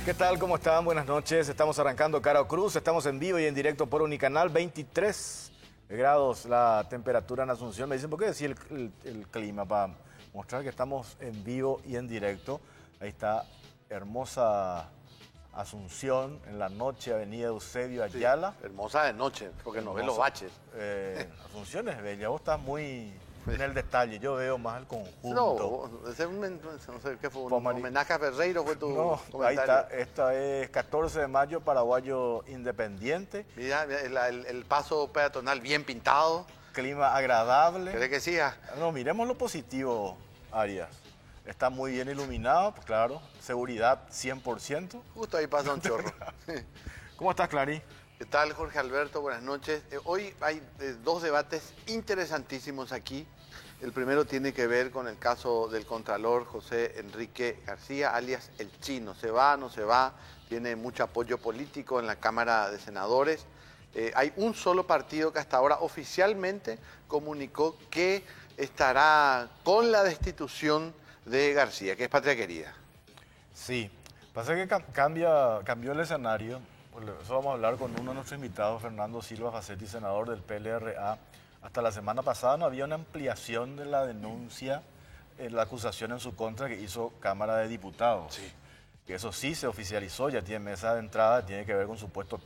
¿Qué tal? ¿Cómo están? Buenas noches. Estamos arrancando Cara o Cruz. Estamos en vivo y en directo por Unicanal. 23 grados la temperatura en Asunción. Me dicen, ¿por qué decir el clima? Para mostrar que estamos en vivo y en directo. Ahí está hermosa Asunción en la noche, Avenida Eusebio Ayala. Sí, hermosa de noche, porque no ves los baches. Asunción es bella. Vos estás muy en el detalle. Yo veo más el conjunto. No, ese es no sé qué fue, un homenaje a Ferreiro fue tu comentario. Ahí está. Esta es 14 de mayo, Paraguayo Independiente. Mira, el paso peatonal bien pintado. Clima agradable. ¿Crees que siga? No, miremos lo positivo, Arias. Está muy bien iluminado, claro. Seguridad 100%. Justo ahí pasa un chorro. ¿Cómo estás, Clary? ¿Qué tal, Jorge Alberto? Buenas noches. Hoy hay dos debates interesantísimos aquí. El primero tiene que ver con el caso del Contralor José Enrique García, alias El Chino. ¿Se va, no se va? Tiene mucho apoyo político en la Cámara de Senadores. Hay un solo partido que hasta ahora oficialmente comunicó que estará con la destitución de García, que es Patria Querida. Sí, pasa que cambió el escenario. Por eso vamos a hablar con uno de nuestros invitados, Fernando Silva Facetti, senador del PLRA. Hasta la semana pasada no había una ampliación de la denuncia, la acusación en su contra que hizo Cámara de Diputados. Sí. Que eso sí se oficializó, ya tiene mesa de entrada, tiene que ver con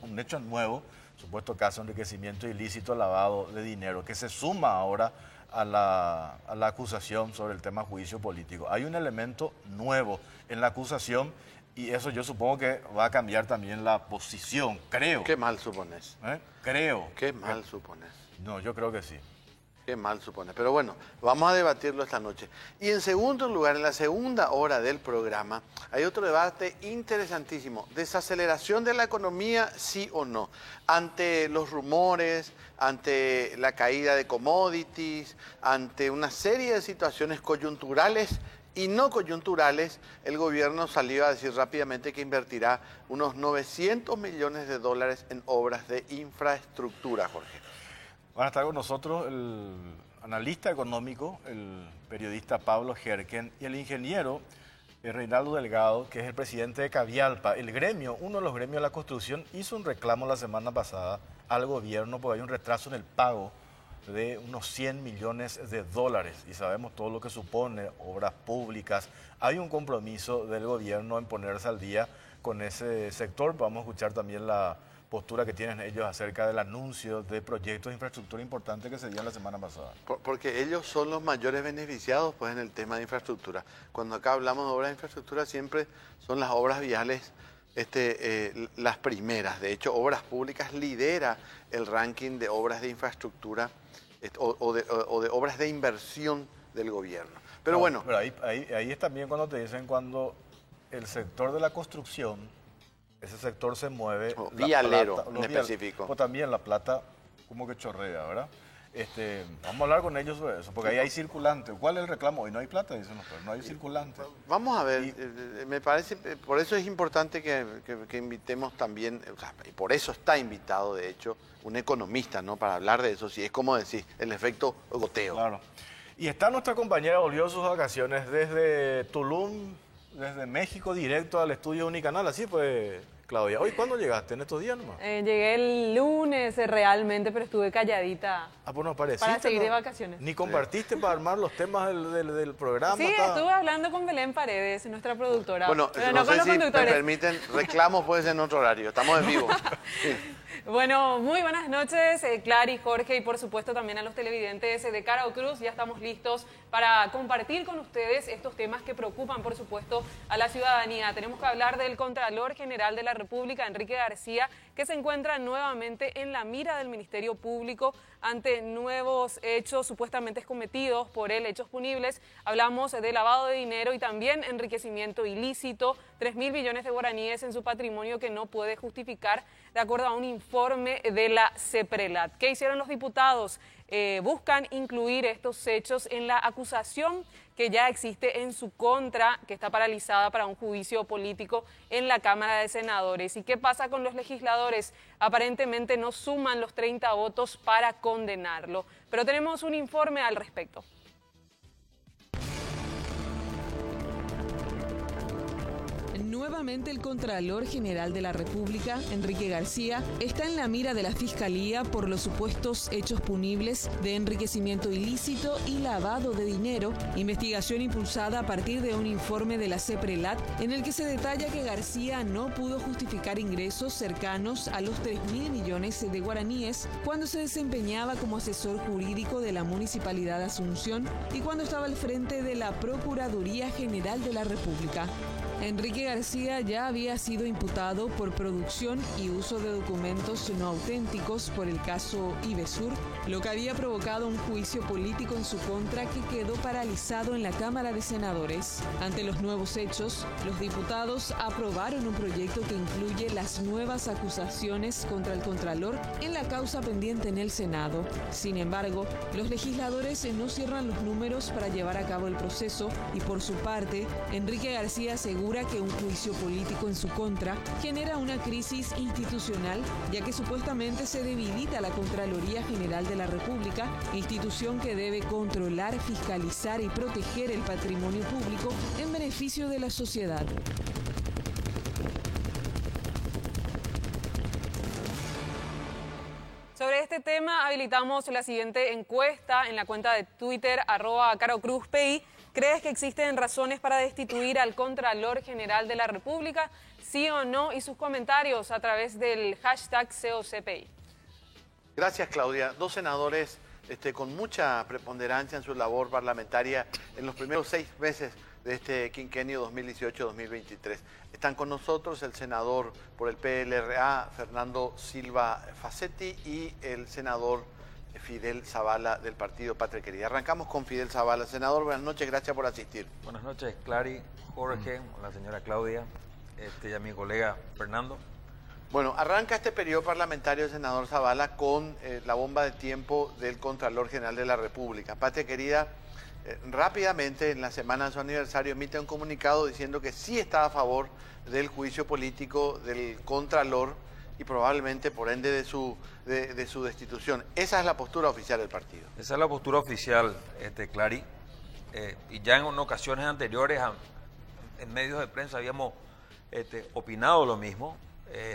un hecho nuevo, supuesto caso de enriquecimiento ilícito, lavado de dinero, que se suma ahora a la acusación sobre el tema juicio político. Hay un elemento nuevo en la acusación y eso yo supongo que va a cambiar también la posición, creo. Qué mal supones. Creo. Qué mal supones. No, yo creo que sí. Qué mal supones. Pero bueno, vamos a debatirlo esta noche. Y en segundo lugar, en la segunda hora del programa, hay otro debate interesantísimo. Desaceleración de la economía, sí o no. Ante los rumores, ante la caída de commodities, ante una serie de situaciones coyunturales y no coyunturales, el gobierno salió a decir rápidamente que invertirá unos 900 millones de dólares en obras de infraestructura, Jorge. Van a estar con nosotros el analista económico, el periodista Pablo Jerken, y el ingeniero Reinaldo Delgado, que es el presidente de Cavialpa. El gremio, uno de los gremios de la construcción, hizo un reclamo la semana pasada al gobierno porque hay un retraso en el pago de unos 100 millones de dólares. Y sabemos todo lo que supone, obras públicas. Hay un compromiso del gobierno en ponerse al día con ese sector. Vamos a escuchar también la postura que tienen ellos acerca del anuncio de proyectos de infraestructura importantes que se dieron la semana pasada. Porque ellos son los mayores beneficiados pues, en el tema de infraestructura. Cuando acá hablamos de obras de infraestructura siempre son las obras viales las primeras. De hecho, Obras Públicas lidera el ranking de obras de infraestructura o de obras de inversión del gobierno. Pero bueno. Pero ahí es también cuando te dicen cuando el sector de la construcción, ese sector se mueve. Vialero en específico. O también la plata como que chorrea, ¿verdad? Vamos a hablar con ellos sobre eso, porque ahí hay circulante. ¿Cuál es el reclamo? Hoy no hay plata, dicen los no hay circulante. Vamos a ver, me parece, por eso es importante que invitemos también, o sea, y por eso está invitado, de hecho, un economista, ¿no? Para hablar de eso, si es como decir, el efecto goteo. Claro. Y está nuestra compañera, volvió a sus vacaciones desde Tulum, desde México, directo al estudio Unicanal, así pues. Claudia, ¿hoy cuándo llegaste? ¿En estos días nomás? Llegué el lunes realmente, pero estuve calladita. Pues no apareciste. Para seguir de vacaciones. ¿Ni compartiste para armar los temas del programa? Sí, estuve hablando con Belén Paredes, nuestra productora. Bueno, pero no no con sé los si me conductores. permiten, reclamos puede ser en otro horario, estamos en vivo. Sí. Bueno, muy buenas noches, Clary, Jorge y por supuesto también a los televidentes de Cara o Cruz. Ya estamos listos para compartir con ustedes estos temas que preocupan, por supuesto, a la ciudadanía. Tenemos que hablar del Contralor General de la República, Enrique García, que se encuentra nuevamente en la mira del Ministerio Público ante nuevos hechos supuestamente cometidos por él, hechos punibles. Hablamos de lavado de dinero y también enriquecimiento ilícito, 3.000 millones de guaraníes en su patrimonio que no puede justificar, de acuerdo a un informe de la CEPRELAT. ¿Qué hicieron los diputados? Buscan incluir estos hechos en la acusación que ya existe en su contra, que está paralizada para un juicio político en la Cámara de Senadores. ¿Y qué pasa con los legisladores? Aparentemente no suman los 30 votos para condenarlo. Pero tenemos un informe al respecto. Nuevamente el Contralor General de la República, Enrique García, está en la mira de la Fiscalía por los supuestos hechos punibles de enriquecimiento ilícito y lavado de dinero, investigación impulsada a partir de un informe de la CEPRELAT en el que se detalla que García no pudo justificar ingresos cercanos a los 3.000 millones de guaraníes cuando se desempeñaba como asesor jurídico de la Municipalidad de Asunción y cuando estaba al frente de la Procuraduría General de la República. Enrique García ya había sido imputado por producción y uso de documentos no auténticos por el caso Ibesur, lo que había provocado un juicio político en su contra que quedó paralizado en la Cámara de Senadores. Ante los nuevos hechos, los diputados aprobaron un proyecto que incluye las nuevas acusaciones contra el Contralor en la causa pendiente en el Senado. Sin embargo, los legisladores no cierran los números para llevar a cabo el proceso y por su parte, Enrique García asegura que un juicio político en su contra genera una crisis institucional, ya que supuestamente se debilita la Contraloría General de la República, institución que debe controlar, fiscalizar y proteger el patrimonio público en beneficio de la sociedad. Sobre este tema habilitamos la siguiente encuesta en la cuenta de Twitter @CaroCruzPI. ¿Crees que existen razones para destituir al Contralor General de la República? ¿Sí o no? Y sus comentarios a través del hashtag COCPI. Gracias, Claudia. Dos senadores con mucha preponderancia en su labor parlamentaria en los primeros 6 meses de este quinquenio 2018-2023. Están con nosotros el senador por el PLRA, Fernando Silva Facetti, y el senador Fidel Zavala del partido Patria Querida. Arrancamos con Fidel Zavala. Senador, buenas noches, gracias por asistir. Buenas noches, Clary, Jorge, la señora Claudia y a mi colega Fernando. Bueno, arranca este periodo parlamentario, senador Zavala, con la bomba de tiempo del Contralor General de la República. Patria Querida, rápidamente, en la semana de su aniversario, emite un comunicado diciendo que sí está a favor del juicio político del Contralor y probablemente, por ende, de su destitución. Esa es la postura oficial del partido. Esa es la postura oficial, Clary. Y ya en ocasiones anteriores, en medios de prensa, habíamos opinado lo mismo.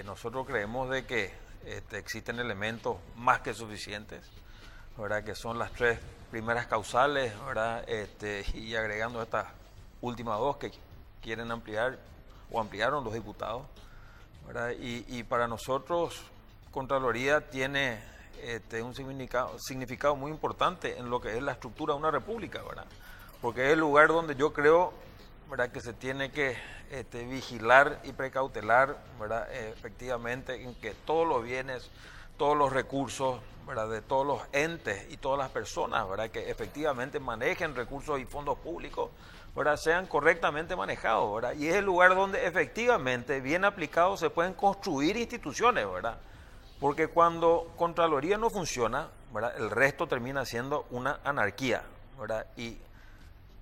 Nosotros creemos de que existen elementos más que suficientes, ¿verdad? Que son las 3 primeras causales, ¿verdad? Y agregando estas últimas 2 que quieren ampliar o ampliaron los diputados, ¿verdad? Y para nosotros, Contraloría tiene un significado muy importante en lo que es la estructura de una república, ¿verdad? Porque es el lugar donde yo creo, ¿verdad?, que se tiene que vigilar y precautelar, ¿verdad?, efectivamente, en que todos los bienes, todos los recursos, ¿verdad?, de todos los entes y todas las personas, ¿verdad?, que efectivamente manejen recursos y fondos públicos, ¿verdad?, sean correctamente manejados, ¿verdad? Y es el lugar donde efectivamente, bien aplicados, se pueden construir instituciones, ¿verdad? Porque cuando Contraloría no funciona, ¿verdad?, el resto termina siendo una anarquía, ¿verdad? Y,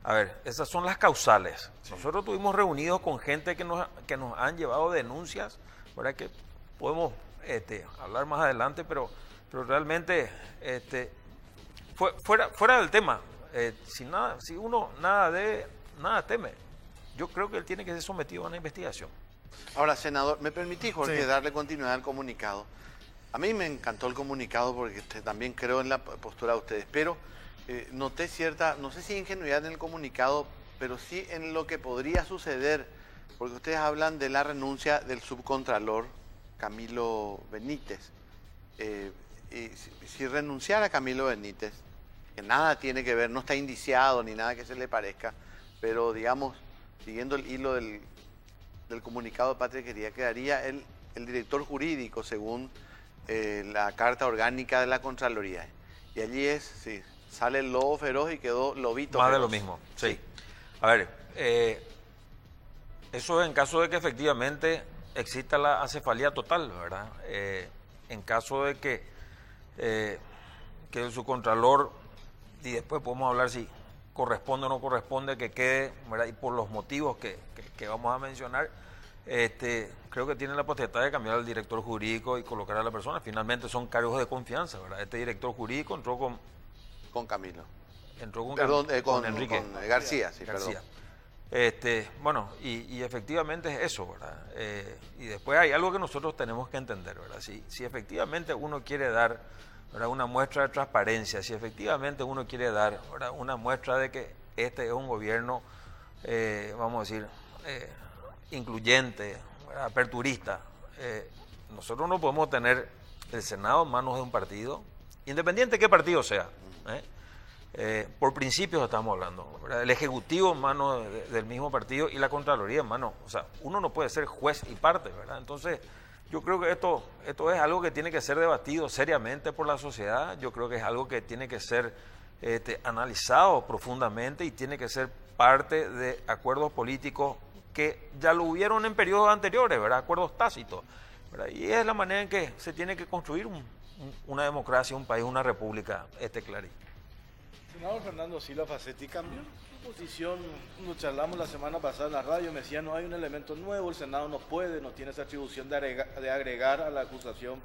a ver, esas son las causales. Nosotros estuvimos reunidos con gente que nos han llevado denuncias, ¿verdad?, que podemos hablar más adelante, pero realmente fuera del tema. Si uno nada teme, yo creo que él tiene que ser sometido a una investigación. Ahora, senador, ¿me permitís, Jorge, Sí, darle continuidad al comunicado? A mí me encantó el comunicado porque también creo en la postura de ustedes, pero noté cierta, no sé si ingenuidad en el comunicado, pero sí en lo que podría suceder, porque ustedes hablan de la renuncia del subcontralor Camilo Benítez. Y si renunciara Camilo Benítez, que nada tiene que ver, no está indiciado ni nada que se le parezca, pero digamos, siguiendo el hilo del comunicado de Patria Querida, quedaría el director jurídico según la Carta Orgánica de la Contraloría. Y allí sí, sale el lobo feroz y quedó lobito Más feroz. de lo mismo, sí. A ver, eso en caso de que efectivamente exista la acefalía total, ¿verdad? En caso de que el subcontralor, y después podemos hablar si corresponde o no corresponde que quede, ¿verdad?, y por los motivos que vamos a mencionar, creo que tiene la potestad de cambiar al director jurídico y colocar a la persona. Finalmente son cargos de confianza, ¿verdad? Este director jurídico entró con Camilo. Entró con, Perdón, con Enrique. con García, sí, García. perdón. Bueno, y efectivamente es eso, ¿verdad? Y después hay algo que nosotros tenemos que entender, ¿verdad? Si efectivamente uno quiere dar, ¿verdad?, una muestra de transparencia, si efectivamente uno quiere dar, ¿verdad?, una muestra de que este es un gobierno, vamos a decir, incluyente, ¿verdad?, aperturista, nosotros no podemos tener el Senado en manos de un partido, independiente de qué partido sea, por principios estamos hablando, ¿verdad?, el Ejecutivo en manos del mismo partido y la Contraloría en manos, o sea, uno no puede ser juez y parte, ¿verdad? Entonces, yo creo que esto es algo que tiene que ser debatido seriamente por la sociedad, yo creo que es algo que tiene que ser analizado profundamente y tiene que ser parte de acuerdos políticos que ya lo hubieron en periodos anteriores, ¿verdad?, acuerdos tácitos, ¿verdad? Y es la manera en que se tiene que construir una democracia, un país, una república, Clary. Senador Fernando Silva Facetti, cambió su posición. Cuando charlamos la semana pasada en la radio, me decía, no hay un elemento nuevo, el Senado no tiene esa atribución de agregar a la acusación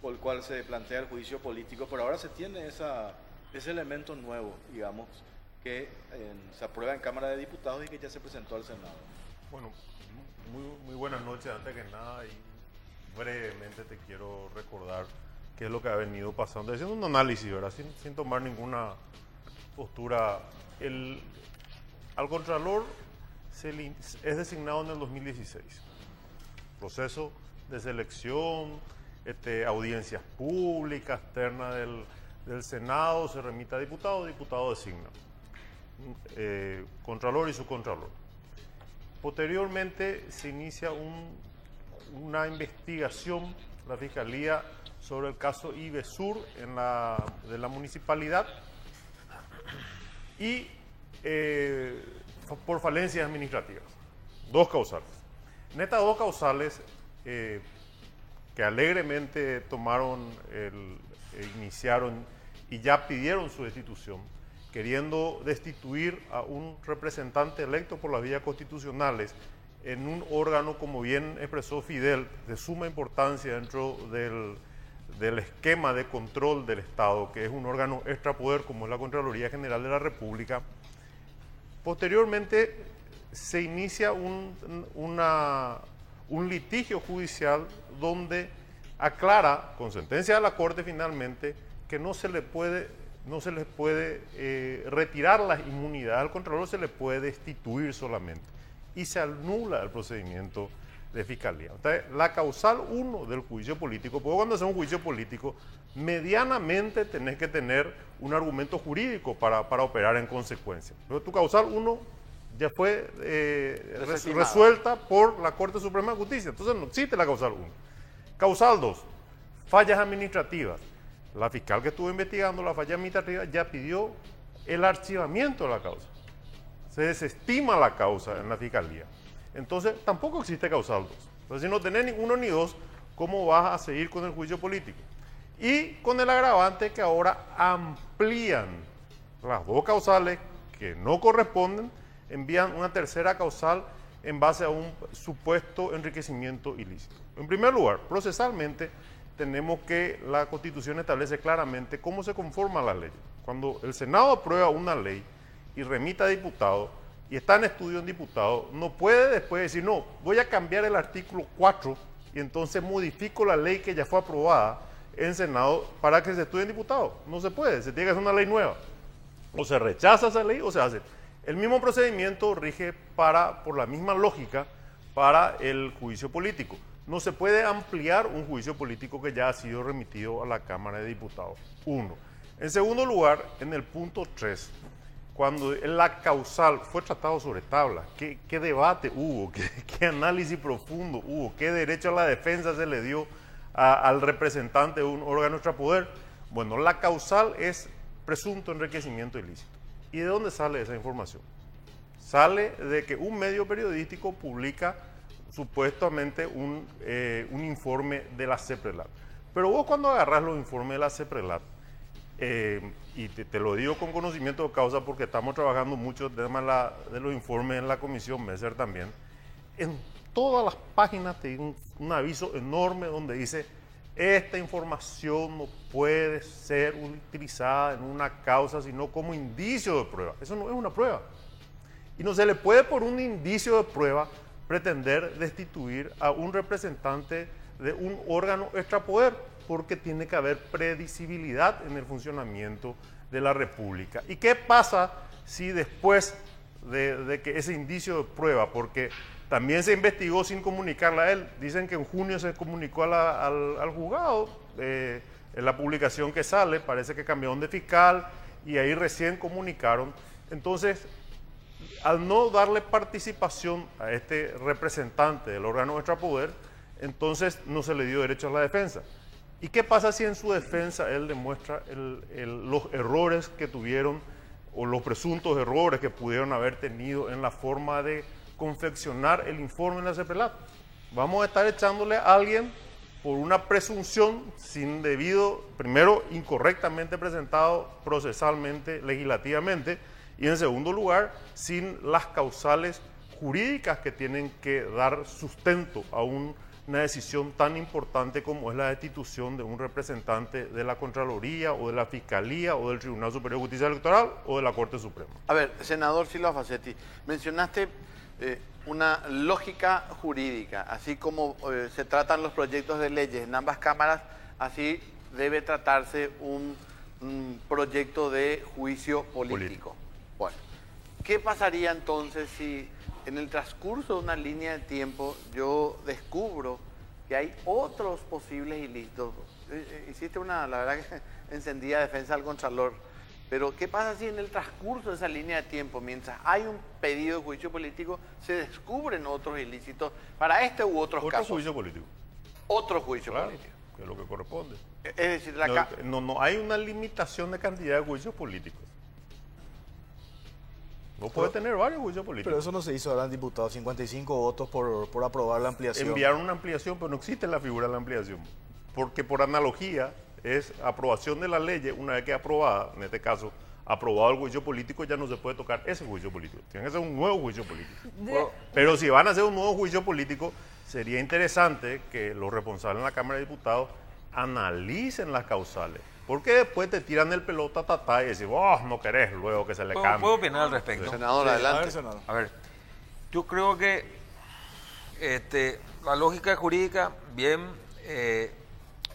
por el cual se plantea el juicio político, pero ahora se tiene ese elemento nuevo, digamos, que se aprueba en Cámara de Diputados y que ya se presentó al Senado. Bueno, muy buenas noches. Antes que nada, y brevemente te quiero recordar qué es lo que ha venido pasando, haciendo un análisis, ¿verdad?, sin tomar ninguna postura. Al Contralor es designado en el 2016. Proceso de selección, audiencias públicas, terna del Senado, se remite a diputado designa. Contralor y subcontralor. Posteriormente se inicia una investigación, la Fiscalía, sobre el caso IBESUR de la municipalidad y por falencias administrativas. 2 causales. En estas 2 causales que alegremente iniciaron y ya pidieron su destitución, queriendo destituir a un representante electo por las vías constitucionales en un órgano, como bien expresó Fidel, de suma importancia dentro del esquema de control del Estado, que es un órgano extrapoder como es la Contraloría General de la República. Posteriormente se inicia un litigio judicial donde aclara, con sentencia de la Corte finalmente, que no se les puede retirar la inmunidad al Contralor, se le puede destituir solamente y se anula el procedimiento de fiscalía. Entonces, la causal 1 del juicio político, porque cuando haces un juicio político, medianamente tenés que tener un argumento jurídico para operar en consecuencia. Pero tu causal 1 ya fue resuelta por la Corte Suprema de Justicia, entonces no existe la causal 1. Causal 2, fallas administrativas. La fiscal que estuvo investigando la falla administrativa ya pidió el archivamiento de la causa. Se desestima la causa en la fiscalía. Entonces, tampoco existe causal 2. Entonces, si no tenés ni 1 ni 2, ¿cómo vas a seguir con el juicio político? Y con el agravante que ahora amplían las 2 causales que no corresponden, envían una tercera causal en base a un supuesto enriquecimiento ilícito. En primer lugar, procesalmente, tenemos que la Constitución establece claramente cómo se conforman las leyes. Cuando el Senado aprueba una ley y remite a diputados y está en estudio en diputados, no puede después decir, no, voy a cambiar el artículo 4 y entonces modifico la ley que ya fue aprobada en Senado para que se estudie en diputados. No se puede, se tiene que hacer una ley nueva. O se rechaza esa ley o se hace. El mismo procedimiento rige por la misma lógica para el juicio político. No se puede ampliar un juicio político que ya ha sido remitido a la Cámara de Diputados. 1. En segundo lugar, en el punto 3, cuando la causal fue tratado sobre tabla, ¿qué debate hubo? ¿Qué análisis profundo hubo? ¿Qué derecho a la defensa se le dio al representante de un órgano extrapoder? Bueno, la causal es presunto enriquecimiento ilícito. ¿Y de dónde sale esa información? Sale de que un medio periodístico publica supuestamente un informe de la CEPRELAT. Pero vos cuando agarrás los informes de la CEPRELAT, y te lo digo con conocimiento de causa porque estamos trabajando mucho el tema de los informes en la Comisión MESER también, en todas las páginas te da un aviso enorme donde dice esta información no puede ser utilizada en una causa sino como indicio de prueba. Eso no es una prueba. Y no se le puede, por un indicio de prueba, pretender destituir a un representante de un órgano extrapoder, porque tiene que haber predecibilidad en el funcionamiento de la República. ¿Y qué pasa si después de que ese indicio de prueba, porque también se investigó sin comunicarle a él, dicen que en junio se comunicó al juzgado, en la publicación que sale, parece que cambiaron de fiscal y ahí recién comunicaron. Entonces, al no darle participación a este representante del órgano extrapoder, entonces no se le dio derecho a la defensa. ¿Y qué pasa si en su defensa él demuestra los errores que tuvieron o los presuntos errores que pudieron haber tenido en la forma de confeccionar el informe de la CEPRELAT? Vamos a estar echándole a alguien por una presunción sin debido, primero, incorrectamente presentado procesalmente, legislativamente, y en segundo lugar, sin las causales jurídicas que tienen que dar sustento a una decisión tan importante como es la destitución de un representante de la Contraloría o de la Fiscalía o del Tribunal Superior de Justicia Electoral o de la Corte Suprema. A ver, senador Silva Facetti, mencionaste una lógica jurídica, así como se tratan los proyectos de leyes en ambas cámaras, así debe tratarse un proyecto de juicio político. Bueno, ¿qué pasaría entonces si en el transcurso de una línea de tiempo yo descubro que hay otros posibles ilícitos? Hiciste la verdad que encendida defensa al Contralor, pero ¿qué pasa si en el transcurso de esa línea de tiempo, mientras hay un pedido de juicio político, se descubren otros ilícitos para este u otros casos? Otro juicio político. Otro juicio Claro, político. que es lo que corresponde. Es decir, No hay una limitación de cantidad de juicios políticos. No puede tener varios juicios políticos. Pero eso no se hizo, eran diputados, 55 votos por aprobar la ampliación. Enviaron una ampliación, pero no existe la figura de la ampliación. Porque por analogía es aprobación de la ley, una vez que es aprobada, en este caso, aprobado el juicio político, ya no se puede tocar ese juicio político. Tiene que ser un nuevo juicio político. Pero si van a hacer un nuevo juicio político, sería interesante que los responsables en la Cámara de Diputados analicen las causales. Porque después te tiran el pelota tatá y decís, no querés luego que se le cambie. ¿Puedo opinar al respecto? Senador, adelante. Senador. A ver, yo creo que la lógica jurídica, bien,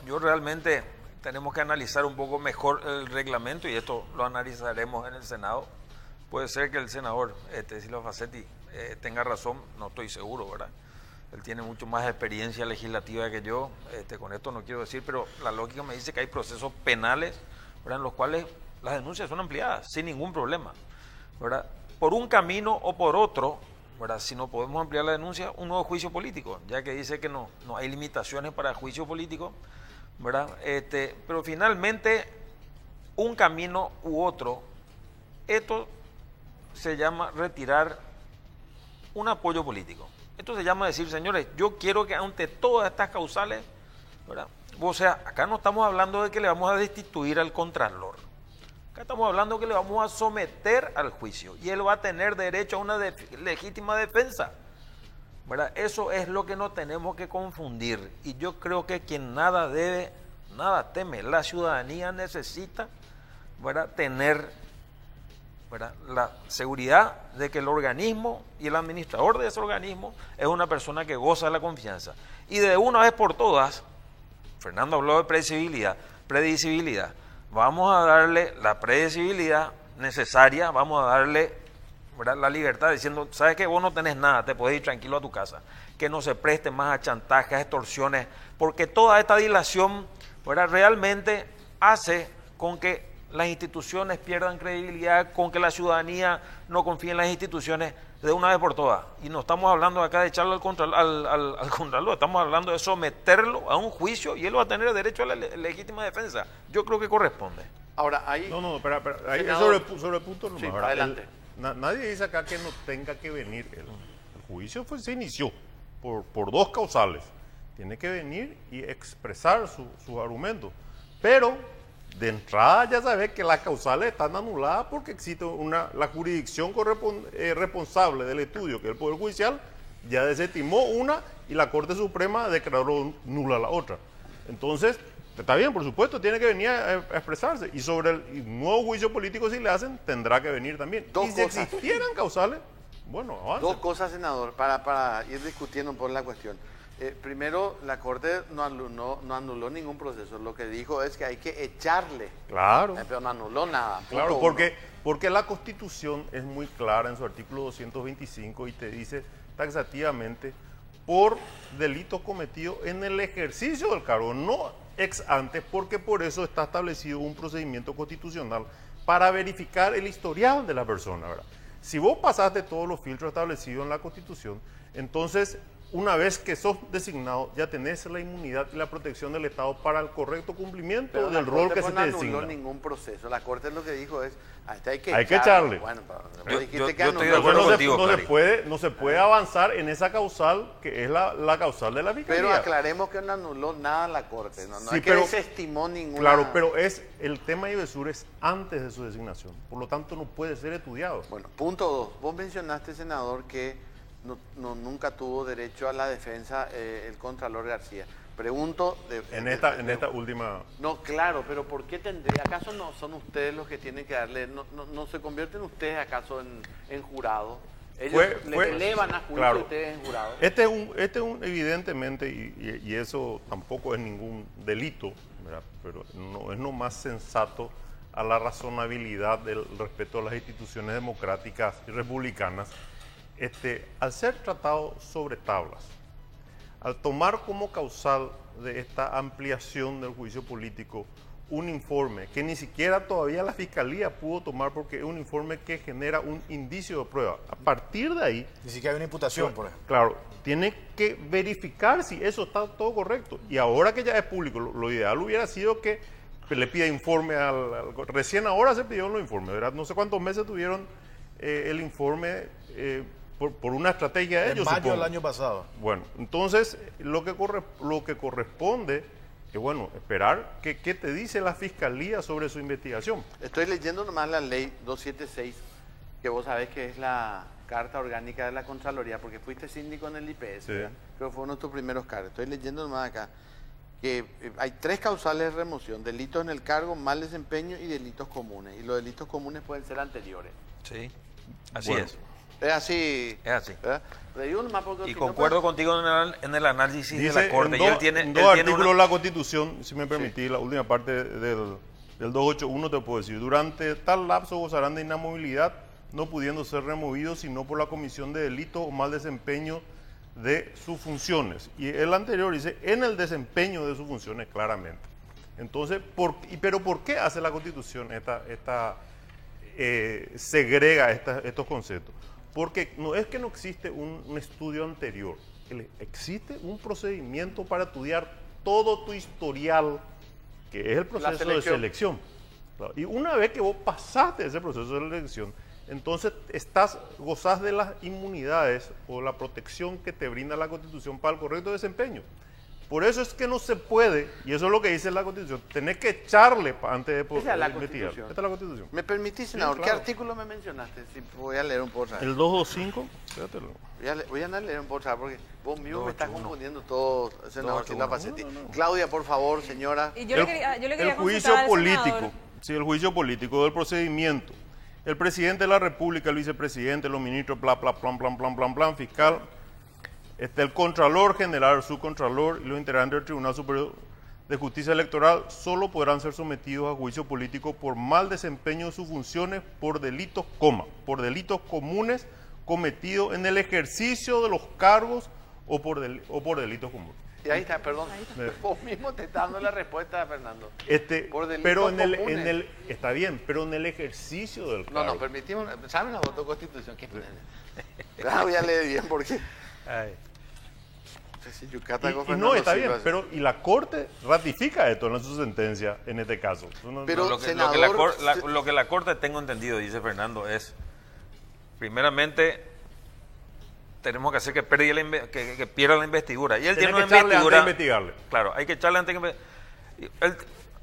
yo realmente tenemos que analizar un poco mejor el reglamento y esto lo analizaremos en el Senado. Puede ser que el senador Silva Facetti tenga razón, no estoy seguro, ¿verdad? Él tiene mucho más experiencia legislativa que yo, con esto no quiero decir, pero la lógica me dice que hay procesos penales, ¿verdad?, en los cuales las denuncias son ampliadas sin ningún problema, ¿verdad? Por un camino o por otro, ¿verdad? Si no podemos ampliar la denuncia, un nuevo juicio político, ya que dice que no hay limitaciones para el juicio político, ¿verdad? Pero finalmente, un camino u otro, esto se llama retirar un apoyo político. Esto se llama decir, señores, yo quiero que ante todas estas causales, ¿verdad? O sea, acá no estamos hablando de que le vamos a destituir al Contralor. Acá estamos hablando que le vamos a someter al juicio y él va a tener derecho a una legítima defensa, ¿verdad? Eso es lo que no tenemos que confundir. Y yo creo que quien nada debe, nada teme. La ciudadanía necesita, ¿verdad?, tener, ¿verdad?, la seguridad de que el organismo y el administrador de ese organismo es una persona que goza de la confianza. Y de una vez por todas, Fernando habló de predecibilidad. Vamos a darle la predecibilidad necesaria, vamos a darle, ¿verdad?, la libertad diciendo, ¿sabes qué? Vos no tenés nada, te podés ir tranquilo a tu casa. Que no se preste más a chantajes, a extorsiones, porque toda esta dilación, ¿verdad?, realmente hace con que las instituciones pierdan credibilidad, con que la ciudadanía no confíe en las instituciones de una vez por todas. Y no estamos hablando acá de echarlo al Contralor, estamos hablando de someterlo a un juicio y él va a tener derecho a la legítima defensa. Yo creo que corresponde. Ahora, ahí... No, espera. Ahí Senador, sobre el punto nomás. sí, ¿verdad? adelante. Nadie dice acá que no tenga que venir. El juicio se inició por dos causales. Tiene que venir y expresar sus argumentos. Pero de entrada ya sabes que las causales están anuladas porque existe la jurisdicción responsable del estudio, que es el Poder Judicial, ya desestimó una y la Corte Suprema declaró nula la otra. Entonces, está bien, por supuesto, tiene que venir a expresarse. Y sobre el nuevo juicio político, si le hacen, tendrá que venir también. Dos y si cosas. existieran causales, bueno, avance. Dos cosas, senador, para ir discutiendo un poco la cuestión. Primero, la Corte no anuló ningún proceso. Lo que dijo es que hay que echarle. Claro. Pero no anuló nada. Claro, Punto porque la Constitución es muy clara en su artículo 225 y te dice taxativamente por delitos cometidos en el ejercicio del cargo, no ex ante, porque por eso está establecido un procedimiento constitucional para verificar el historial de la persona, ¿verdad? Si vos pasaste todos los filtros establecidos en la Constitución, entonces una vez que sos designado, ya tenés la inmunidad y la protección del Estado para el correcto cumplimiento Pero del rol que se te no anuló designa. ningún proceso. La Corte lo que dijo es, a este hay que echarle. Bueno, Yo dijiste que estoy de anuló. acuerdo contigo, no Clary. se puede avanzar en esa causal que es la causal de la Fiscalía. Pero aclaremos que no anuló nada la Corte. No Sí, es que pero- desestimó ninguna... Claro, pero el tema de Ibesur es antes de su designación, por lo tanto no puede ser estudiado. Bueno, punto 2. Vos mencionaste, senador, que nunca tuvo derecho a la defensa el Contralor García. Pregunto... En esta última... No, claro, pero ¿por qué tendría? ¿Acaso no son ustedes los que tienen que darle? ¿No se convierten ustedes acaso en jurado? Ellos le elevan a juicio claro. y ustedes en jurado. Este es un evidentemente, y eso tampoco es ningún delito, ¿verdad? Pero no es lo más sensato a la razonabilidad del respeto a las instituciones democráticas y republicanas. Al ser tratado sobre tablas, al tomar como causal de esta ampliación del juicio político un informe que ni siquiera todavía la Fiscalía pudo tomar porque es un informe que genera un indicio de prueba. A partir de ahí, Ni siquiera hay una imputación, por ejemplo. claro, tiene que verificar si eso está todo correcto. Y ahora que ya es público, lo ideal hubiera sido que le pida informe recién ahora se pidieron los informes, ¿verdad? No sé cuántos meses tuvieron el informe por una estrategia de En ellos, mayo supongo. del año pasado. Bueno, entonces lo que corresponde es, bueno, esperar qué te dice la Fiscalía sobre su investigación. Estoy leyendo nomás la ley 276, que vos sabés que es la carta orgánica de la Contraloría, porque fuiste síndico en el IPS, Sí. ¿verdad? Creo que fue uno de tus primeros cargos. Estoy leyendo nomás acá que hay 3 causales de remoción: delitos en el cargo, mal desempeño y delitos comunes. Y los delitos comunes pueden ser anteriores. Sí, así Bueno. es. Es así. Es así. ¿Verdad? Le digo nomás porque Y si no, concuerdo pues, contigo en el análisis de Dice la Corte. en Y él dos, tiene, en él dos tiene artículos una- de la Constitución, si me permitís, la última parte del 281 te puedo decir: durante tal lapso gozarán de inamovilidad, no pudiendo ser removidos sino por la comisión de delitos o mal desempeño de sus funciones. Y el anterior dice en el desempeño de sus funciones, claramente. Entonces, ¿pero por qué hace la Constitución segrega estos conceptos? Porque no es que no existe un estudio anterior, existe un procedimiento para estudiar todo tu historial, que es el proceso de selección. Claro. Y una vez que vos pasaste ese proceso de selección, entonces gozás de las inmunidades o la protección que te brinda la Constitución para el correcto desempeño. Por eso es que no se puede, y eso es lo que dice la Constitución, tenés que echarle antes de poder Esa es la investigar. Constitución. Esta es la Constitución. ¿me permitís, senador? claro. ¿Qué artículo me mencionaste? Si voy a leer un poco. El 225, fíjatelo. Voy a andar a leer un poco, porque vos mismo me estás 281. confundiendo todo, senador Silva 281. Pacetti. Claudia, por favor, señora. Y yo le quería el juicio consultar al político, senador. sí, el juicio político del procedimiento. El presidente de la República, el vicepresidente, los ministros, bla, bla, plan, plan, plan, plan, plan, fiscal, el Contralor General, el Subcontralor y los integrantes del Tribunal Superior de Justicia Electoral solo podrán ser sometidos a juicio político por mal desempeño de sus funciones por delitos, por delitos comunes cometidos en el ejercicio de los cargos o por delitos comunes. Y ahí está, perdón. Vos mismo te estás dando la respuesta, Fernando. Por delitos Pero comunes. está bien, pero en el ejercicio del cargo. No, permitimos. ¿Saben la voto constitución? Claudia, lee bien porque. Ay. Y no, está bien, pero y la Corte ratifica esto en su sentencia en este caso. Pero, Lo que senador, lo que la Corte, tengo entendido, dice Fernando, es, primeramente, tenemos que hacer que pierda la investidura. Y él tiene una que echarle antes de investidura. investigarle. Claro, hay que echarle antes de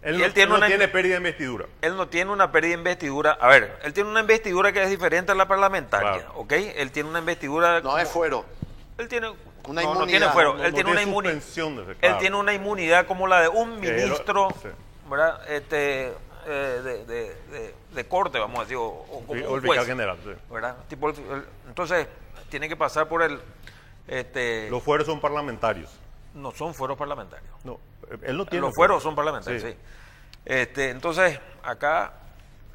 Él él tiene no una- tiene pérdida de investidura. Él no tiene una pérdida de investidura. A ver, él tiene una investidura que es diferente a la parlamentaria, Claro. ¿ok? Él tiene una investidura. no es fuero. Él tiene Una no, no inmunidad. tiene fuero. No, Él no tiene una tiene inmunidad. suspensión de ese, Él claro. tiene una inmunidad como la de un Que ministro, sí. ¿verdad? de corte, vamos a decir, o como O un el fiscal juez, general, sí. ¿verdad? Entonces, tiene que pasar por el... Los fueros son parlamentarios. no son fueros parlamentarios. No, él no tiene. Los fueros son parlamentarios, Sí. sí. Entonces, acá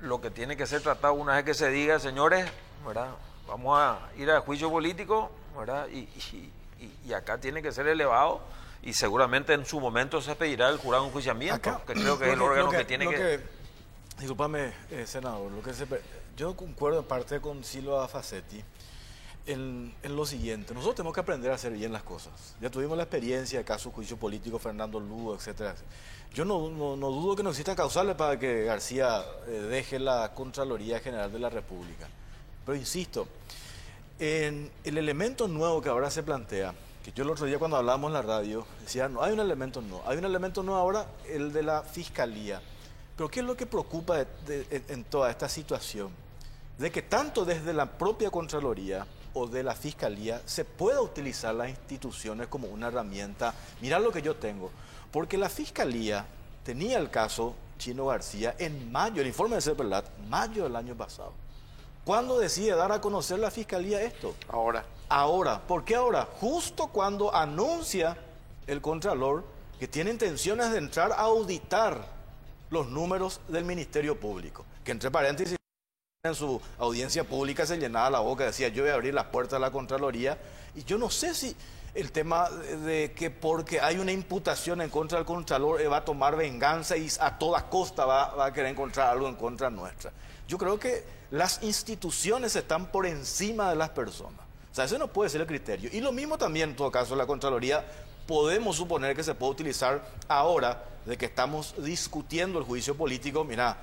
lo que tiene que ser tratado una vez que se diga, señores, ¿verdad? Vamos a ir a juicio político, ¿verdad? Y acá tiene que ser elevado y seguramente en su momento se pedirá el jurado de enjuiciamiento, Acá, que creo que es el órgano que tiene que... Discúlpame, senador, yo concuerdo en parte con Silva Facetti en lo siguiente. Nosotros tenemos que aprender a hacer bien las cosas. Ya tuvimos la experiencia de caso juicio político, Fernando Lugo, etcétera. Yo no dudo que no existan causales para que García deje la Contraloría General de la República. Pero insisto, en el elemento nuevo que ahora se plantea, que yo el otro día cuando hablábamos en la radio, decía, no, hay un elemento nuevo. Hay un elemento nuevo ahora, el de la Fiscalía. Pero ¿qué es lo que preocupa en toda esta situación? De que tanto desde la propia Contraloría o de la Fiscalía se pueda utilizar las instituciones como una herramienta. Mirá lo que yo tengo. Porque la Fiscalía tenía el caso Chino García en mayo, el informe de CEPELAT, mayo del año pasado. ¿Cuándo decide dar a conocer la Fiscalía esto? Ahora. Ahora. ¿Por qué ahora? Justo cuando anuncia el Contralor que tiene intenciones de entrar a auditar los números del Ministerio Público. Que entre paréntesis, en su audiencia pública se llenaba la boca, decía yo voy a abrir las puertas de la Contraloría. Y yo no sé si el tema de que porque hay una imputación en contra del Contralor va a tomar venganza y a toda costa va a querer encontrar algo en contra nuestra. Yo creo que las instituciones están por encima de las personas. O sea, ese no puede ser el criterio. Y lo mismo también, en todo caso, la Contraloría podemos suponer que se puede utilizar ahora de que estamos discutiendo el juicio político. Mira,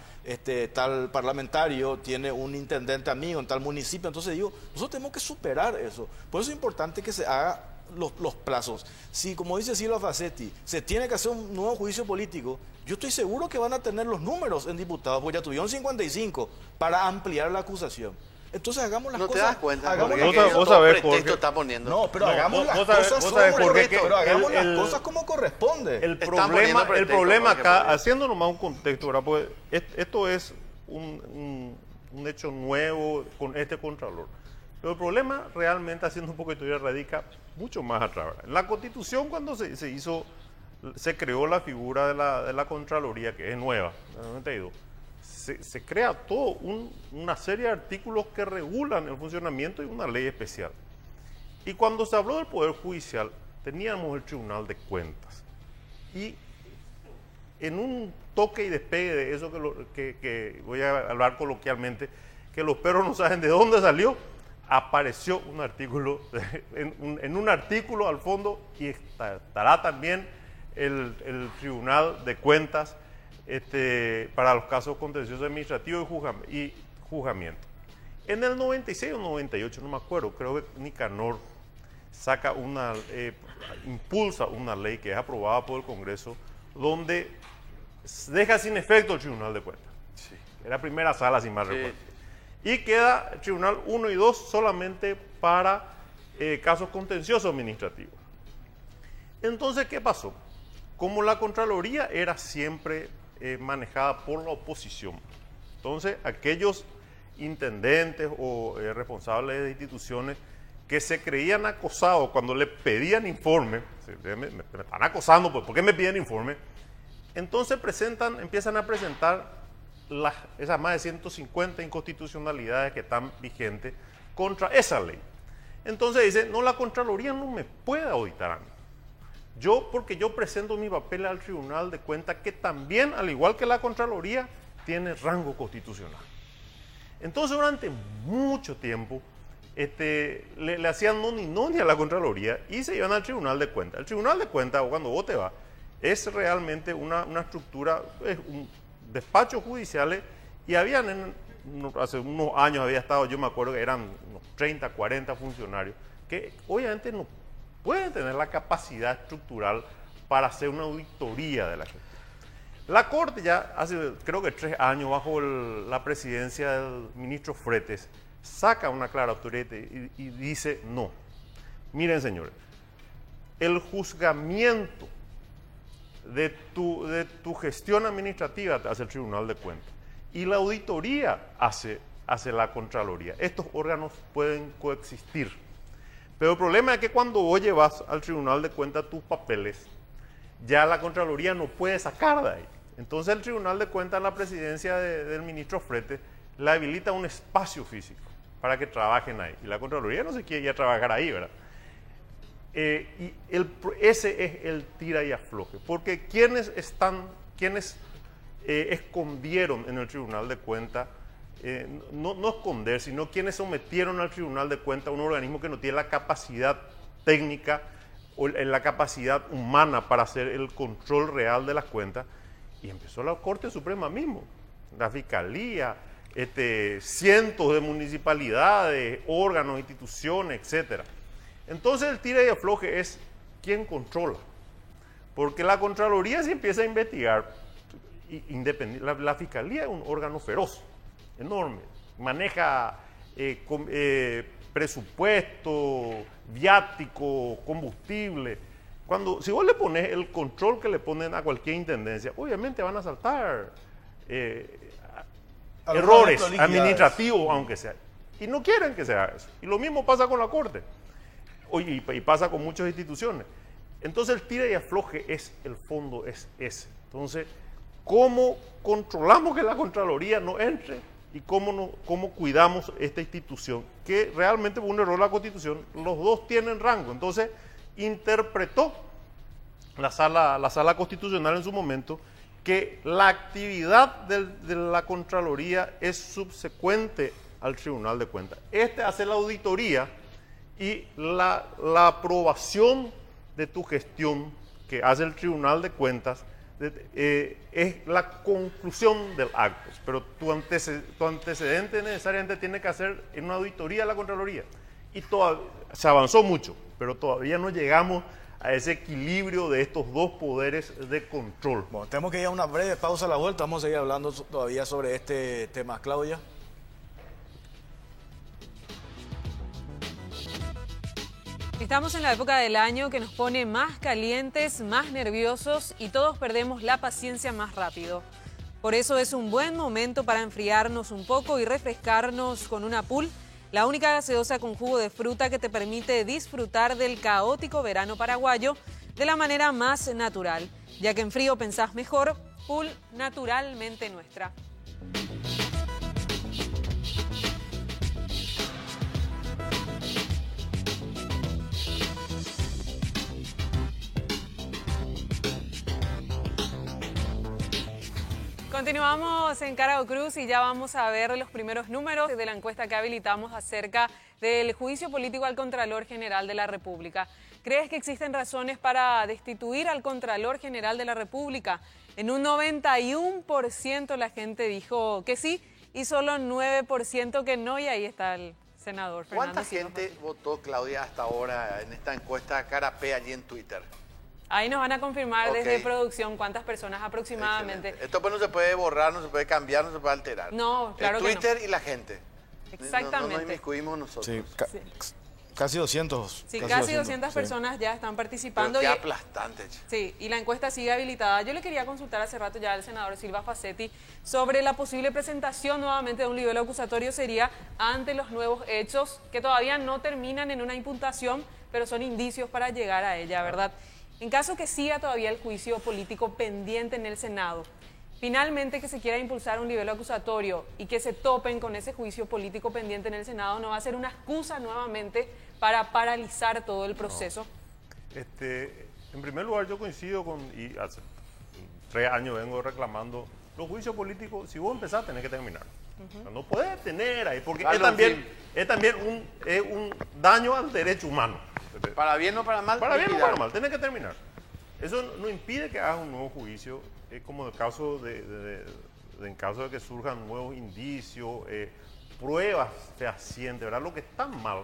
tal parlamentario tiene un intendente amigo en tal municipio. Entonces digo, nosotros tenemos que superar eso. Por eso es importante que se haga los plazos. Si, como dice Silva Facetti, se tiene que hacer un nuevo juicio político, yo estoy seguro que van a tener los números en diputados, porque ya tuvieron 55 para ampliar la acusación. Entonces hagamos las ¿No cosas. te das cuenta? Hagamos Porque las vos cosas. sabés, pretexto Jorge. está poniendo. No, pero No, hagamos las vos sabés, cosas vos sabés, como Jorge, correcto, que pero hagamos el- las cosas como corresponde. El Están poniendo problema pretexto, acá, Jorge. haciendo nomás un contexto, ¿verdad? Pues esto es un hecho nuevo con este Contralor. Pero el problema realmente, haciendo un poco de historia, radica mucho más atrás, ¿verdad? En la Constitución, cuando se creó la figura de la Contraloría, que es nueva, en el 92, se crea toda una serie de artículos que regulan el funcionamiento y una ley especial. Y cuando se habló del Poder Judicial, teníamos el Tribunal de Cuentas. Y en un toque y despegue de eso que voy a hablar coloquialmente, que los perros no saben de dónde salió, apareció un artículo, en un artículo al fondo, y estará también el Tribunal de Cuentas para los casos contenciosos administrativos y juzgamiento. En el 96 o 98, no me acuerdo, creo que Nicanor impulsa una ley que es aprobada por el Congreso, donde deja sin efecto el Tribunal de Cuentas. Sí. Era primera sala, sin más Sí. recuerdo. Y queda el Tribunal 1 y 2 solamente para casos contenciosos administrativos. Entonces, ¿qué pasó? Como la Contraloría era siempre manejada por la oposición, entonces aquellos intendentes o responsables de instituciones que se creían acosados cuando le pedían informe, me están acosando, pues, ¿por qué me piden informe? Entonces empiezan a presentar esas más de 150 inconstitucionalidades que están vigentes contra esa ley. Entonces dicen, no, la Contraloría no me puede auditar a mí. Porque yo presento mi papel al Tribunal de Cuentas, que también, al igual que la Contraloría, tiene rango constitucional. Entonces, durante mucho tiempo, le hacían noni a la Contraloría y se iban al Tribunal de Cuentas. El Tribunal de Cuentas, cuando vos te vas, es realmente una estructura, es un despacho judiciales, y hace unos años había estado, yo me acuerdo que eran unos 30, 40 funcionarios, que obviamente no pueden tener la capacidad estructural para hacer una auditoría de la gente. La Corte ya hace, creo que 3 años, bajo la presidencia del ministro Fretes, saca una aclaratoria y dice, no, miren señores, el juzgamiento de tu gestión administrativa te hace el Tribunal de Cuentas. Y la auditoría hace la Contraloría. Estos órganos pueden coexistir. Pero el problema es que cuando vos llevas al Tribunal de Cuentas tus papeles, ya la Contraloría no puede sacar de ahí. Entonces el Tribunal de Cuentas, en la presidencia del ministro Frete, le habilita un espacio físico para que trabajen ahí. Y la Contraloría no se quiere ir a trabajar ahí, ¿verdad? Ese es el tira y afloje. Porque quienes escondieron en el Tribunal de Cuentas, no esconder, sino quienes sometieron al Tribunal de Cuentas un organismo que no tiene la capacidad técnica o la capacidad humana para hacer el control real de las cuentas, y empezó la Corte Suprema mismo, la Fiscalía, cientos de municipalidades, órganos, instituciones, etc. Entonces el tira y afloje es quién controla, porque la Contraloría se empieza a investigar, la Fiscalía es un órgano feroz, enorme, maneja presupuesto, viático, combustible. Si vos le pones el control que le ponen a cualquier intendencia, obviamente van a saltar errores administrativos, aunque sea. Y no quieren que sea eso. Y lo mismo pasa con la Corte. Y pasa con muchas instituciones. Entonces el tira y afloje el fondo es ese. Entonces, ¿cómo controlamos que la Contraloría no entre? Y cómo cuidamos esta institución, que realmente por un error de la Constitución, los dos tienen rango. Entonces, interpretó la sala constitucional en su momento que la actividad de la Contraloría es subsecuente al Tribunal de Cuentas. Hace la auditoría y la aprobación de tu gestión que hace el Tribunal de Cuentas es la conclusión del acto, pero tu antecedente necesariamente tiene que hacer en una auditoría a la Contraloría. Y se avanzó mucho, pero todavía no llegamos a ese equilibrio de estos dos poderes de control. Bueno, tenemos que ir a una breve pausa a la vuelta, vamos a seguir hablando todavía sobre este tema. Claudia. Estamos en la época del año que nos pone más calientes, más nerviosos y todos perdemos la paciencia más rápido. Por eso es un buen momento para enfriarnos un poco y refrescarnos con una Pool, la única gaseosa con jugo de fruta que te permite disfrutar del caótico verano paraguayo de la manera más natural. Ya que en frío pensás mejor, Pool naturalmente nuestra. Continuamos en Cara o Cruz y ya vamos a ver los primeros números de la encuesta que habilitamos acerca del juicio político al Contralor General de la República. ¿Crees que existen razones para destituir al Contralor General de la República? En un 91% la gente dijo que sí y solo 9% que no, y ahí está el senador Fernando. ¿Cuánta gente votó, Claudia, hasta ahora en esta encuesta Cara P allí en Twitter? Ahí nos van a confirmar desde producción cuántas personas aproximadamente. Excelente. Esto pues no se puede borrar, no se puede cambiar, no se puede alterar. No, claro que no. Twitter y la gente. Exactamente. No nos inmiscuimos nosotros. Sí, casi 200. Sí, casi 200 personas ya están participando. Pero qué aplastante. Sí, y la encuesta sigue habilitada. Yo le quería consultar hace rato ya al senador Silva Facetti sobre la posible presentación nuevamente de un libelo acusatorio. Sería ante los nuevos hechos que todavía no terminan en una imputación, pero son indicios para llegar a ella, ¿verdad? En caso que siga todavía el juicio político pendiente en el Senado, finalmente que se quiera impulsar un libelo acusatorio y que se topen con ese juicio político pendiente en el Senado, ¿no va a ser una excusa nuevamente para paralizar todo el proceso? No. En primer lugar, yo coincido y hace 3 años vengo reclamando los juicios políticos. Si vos empezás, tenés que terminar. O sea, no podés tener ahí, porque es también un daño al derecho humano. Para bien o para mal. Para bien o para mal, tiene que terminar. Eso no impide que hagas un nuevo juicio, como en caso en caso de que surjan nuevos indicios, pruebas fehacientes, ¿verdad? Lo que está mal,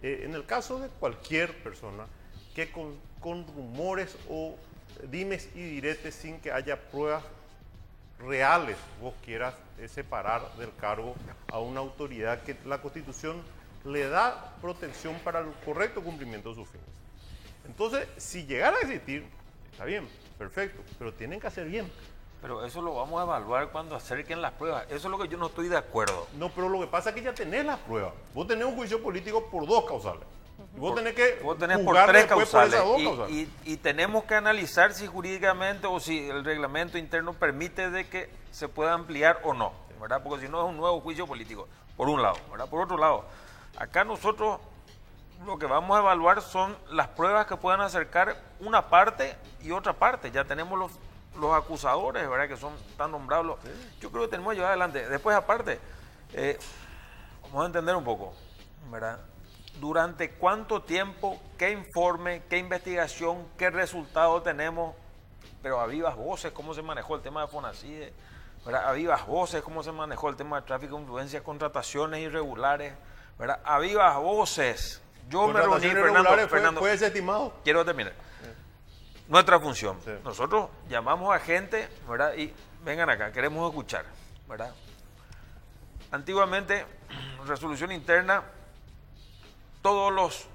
en el caso de cualquier persona que con rumores o dimes y diretes sin que haya pruebas reales vos quieras separar del cargo a una autoridad que la Constitución le da protección para el correcto cumplimiento de sus fines. Entonces, si llegara a existir Está bien, perfecto, pero tienen que hacer bien. Pero eso lo vamos a evaluar cuando acerquen las pruebas. Eso es lo que yo no estoy de acuerdo. No, pero lo que pasa es que ya tenés las pruebas. Vos tenés un juicio político por 2 causales. Y vos tenés que Vos tenés por juzgar 3 después por causales. esas 2 causales. Y tenemos que analizar si jurídicamente o si el reglamento interno permite de que se pueda ampliar o no, ¿verdad? Porque si no es un nuevo juicio político, por un lado, ¿verdad? Por otro lado, acá nosotros lo que vamos a evaluar son las pruebas que puedan acercar una parte y otra parte. Ya tenemos los acusadores, ¿verdad? Que están nombrados. Yo creo que tenemos que llevar adelante. Después, aparte, vamos a entender un poco, ¿verdad? ¿Durante cuánto tiempo, qué informe, qué investigación, qué resultado tenemos? Pero a vivas voces, ¿cómo se manejó el tema de Fonacide? ¿Verdad? A vivas voces, ¿cómo se manejó el tema de tráfico de influencias, contrataciones irregulares? ¿Verdad? A vivas voces. Yo me reuní, Fernando, fue desestimado. Quiero terminar. Nuestra función. Sí. Nosotros llamamos a gente, ¿verdad? Y vengan acá, queremos escuchar, ¿verdad? Antiguamente, resolución interna, todos los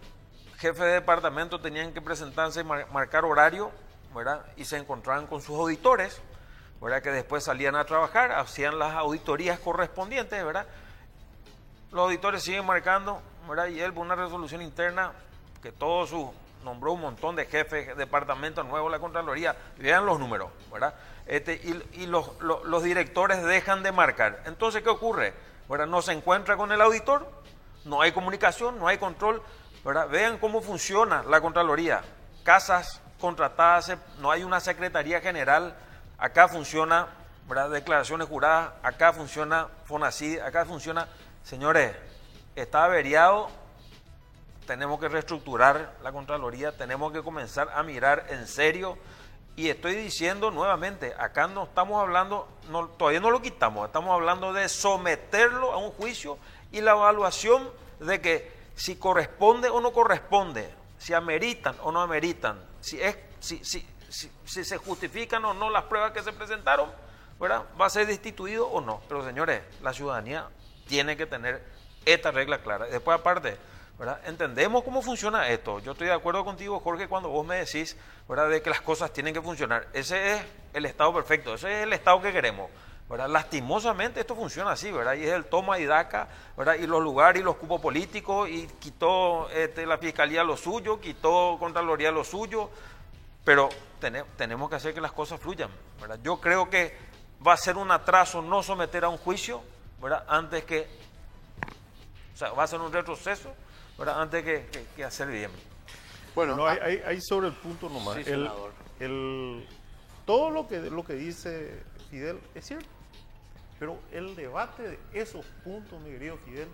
jefes de departamento tenían que presentarse y marcar horario, ¿verdad? Y se encontraban con sus auditores, ¿verdad? Que después salían a trabajar, hacían las auditorías correspondientes, ¿verdad? Los auditores siguen marcando, ¿verdad? Y él, por una resolución interna, que nombró un montón de jefes de departamento nuevos, la Contraloría, vean los números, ¿verdad? Y los directores dejan de marcar. Entonces, ¿qué ocurre? ¿Verdad? No se encuentra con el auditor, no hay comunicación, no hay control, ¿verdad? Vean cómo funciona la Contraloría. Casas contratadas, no hay una Secretaría General, acá funciona, ¿verdad? Declaraciones juradas, acá funciona Fonacide, acá funciona... Señores, está averiado, tenemos que reestructurar la Contraloría, tenemos que comenzar a mirar en serio, y estoy diciendo nuevamente, acá no estamos hablando, todavía no lo quitamos, estamos hablando de someterlo a un juicio y la evaluación de que si corresponde o no corresponde, si ameritan o no ameritan, si se justifican o no las pruebas que se presentaron, ¿verdad? Va a ser destituido o no. Pero señores, la ciudadanía tiene que tener esta regla clara. Después, aparte, ¿verdad? Entendemos cómo funciona esto. Yo estoy de acuerdo contigo, Jorge, cuando vos me decís, ¿verdad?, de que las cosas tienen que funcionar. Ese es el Estado perfecto, ese es el Estado que queremos, ¿verdad? Lastimosamente esto funciona así, ¿verdad? Y es el toma y daca, ¿verdad? Y los lugares y los cupos políticos, y quitó la Fiscalía lo suyo, quitó Contraloría lo suyo, pero tenemos que hacer que las cosas fluyan, ¿verdad? Yo creo que va a ser un atraso no someter a un juicio, ¿verdad? O sea, va a ser un retroceso, ¿verdad? Antes que hacer bien. Bueno, no, hay sobre el punto nomás. Sí, senador. Todo lo que dice Fidel es cierto, pero el debate de esos puntos, mi querido Fidel,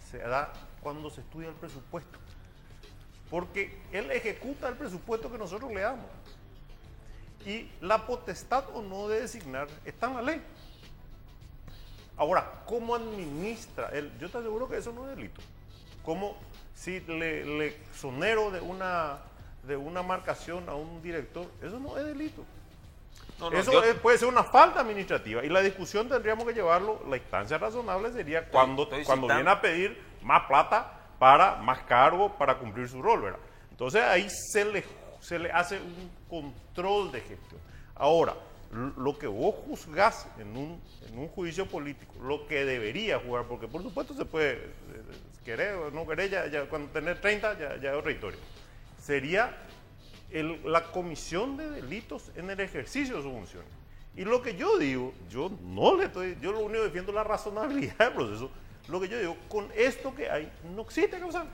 se da cuando se estudia el presupuesto. Porque él ejecuta el presupuesto que nosotros le damos. Y la potestad o no de designar está en la ley. Ahora, ¿cómo administra él? Yo te aseguro que eso no es delito. ¿Cómo si le exonero de una marcación a un director? Eso no es delito. Puede ser una falta administrativa. Y la discusión tendríamos que llevarlo, la instancia razonable sería cuando viene a pedir más plata para más cargo para cumplir su rol, ¿verdad? Entonces ahí se le hace un control de gestión. Ahora, lo que vos juzgás en un juicio político, lo que debería jugar, porque por supuesto se puede querer o no querer, ya cuando tener 30 ya es otra historia, sería la comisión de delitos en el ejercicio de su función. Y lo que yo digo, yo lo único que defiendo es la razonabilidad del proceso. Lo que yo digo, con esto que hay, no existe causal.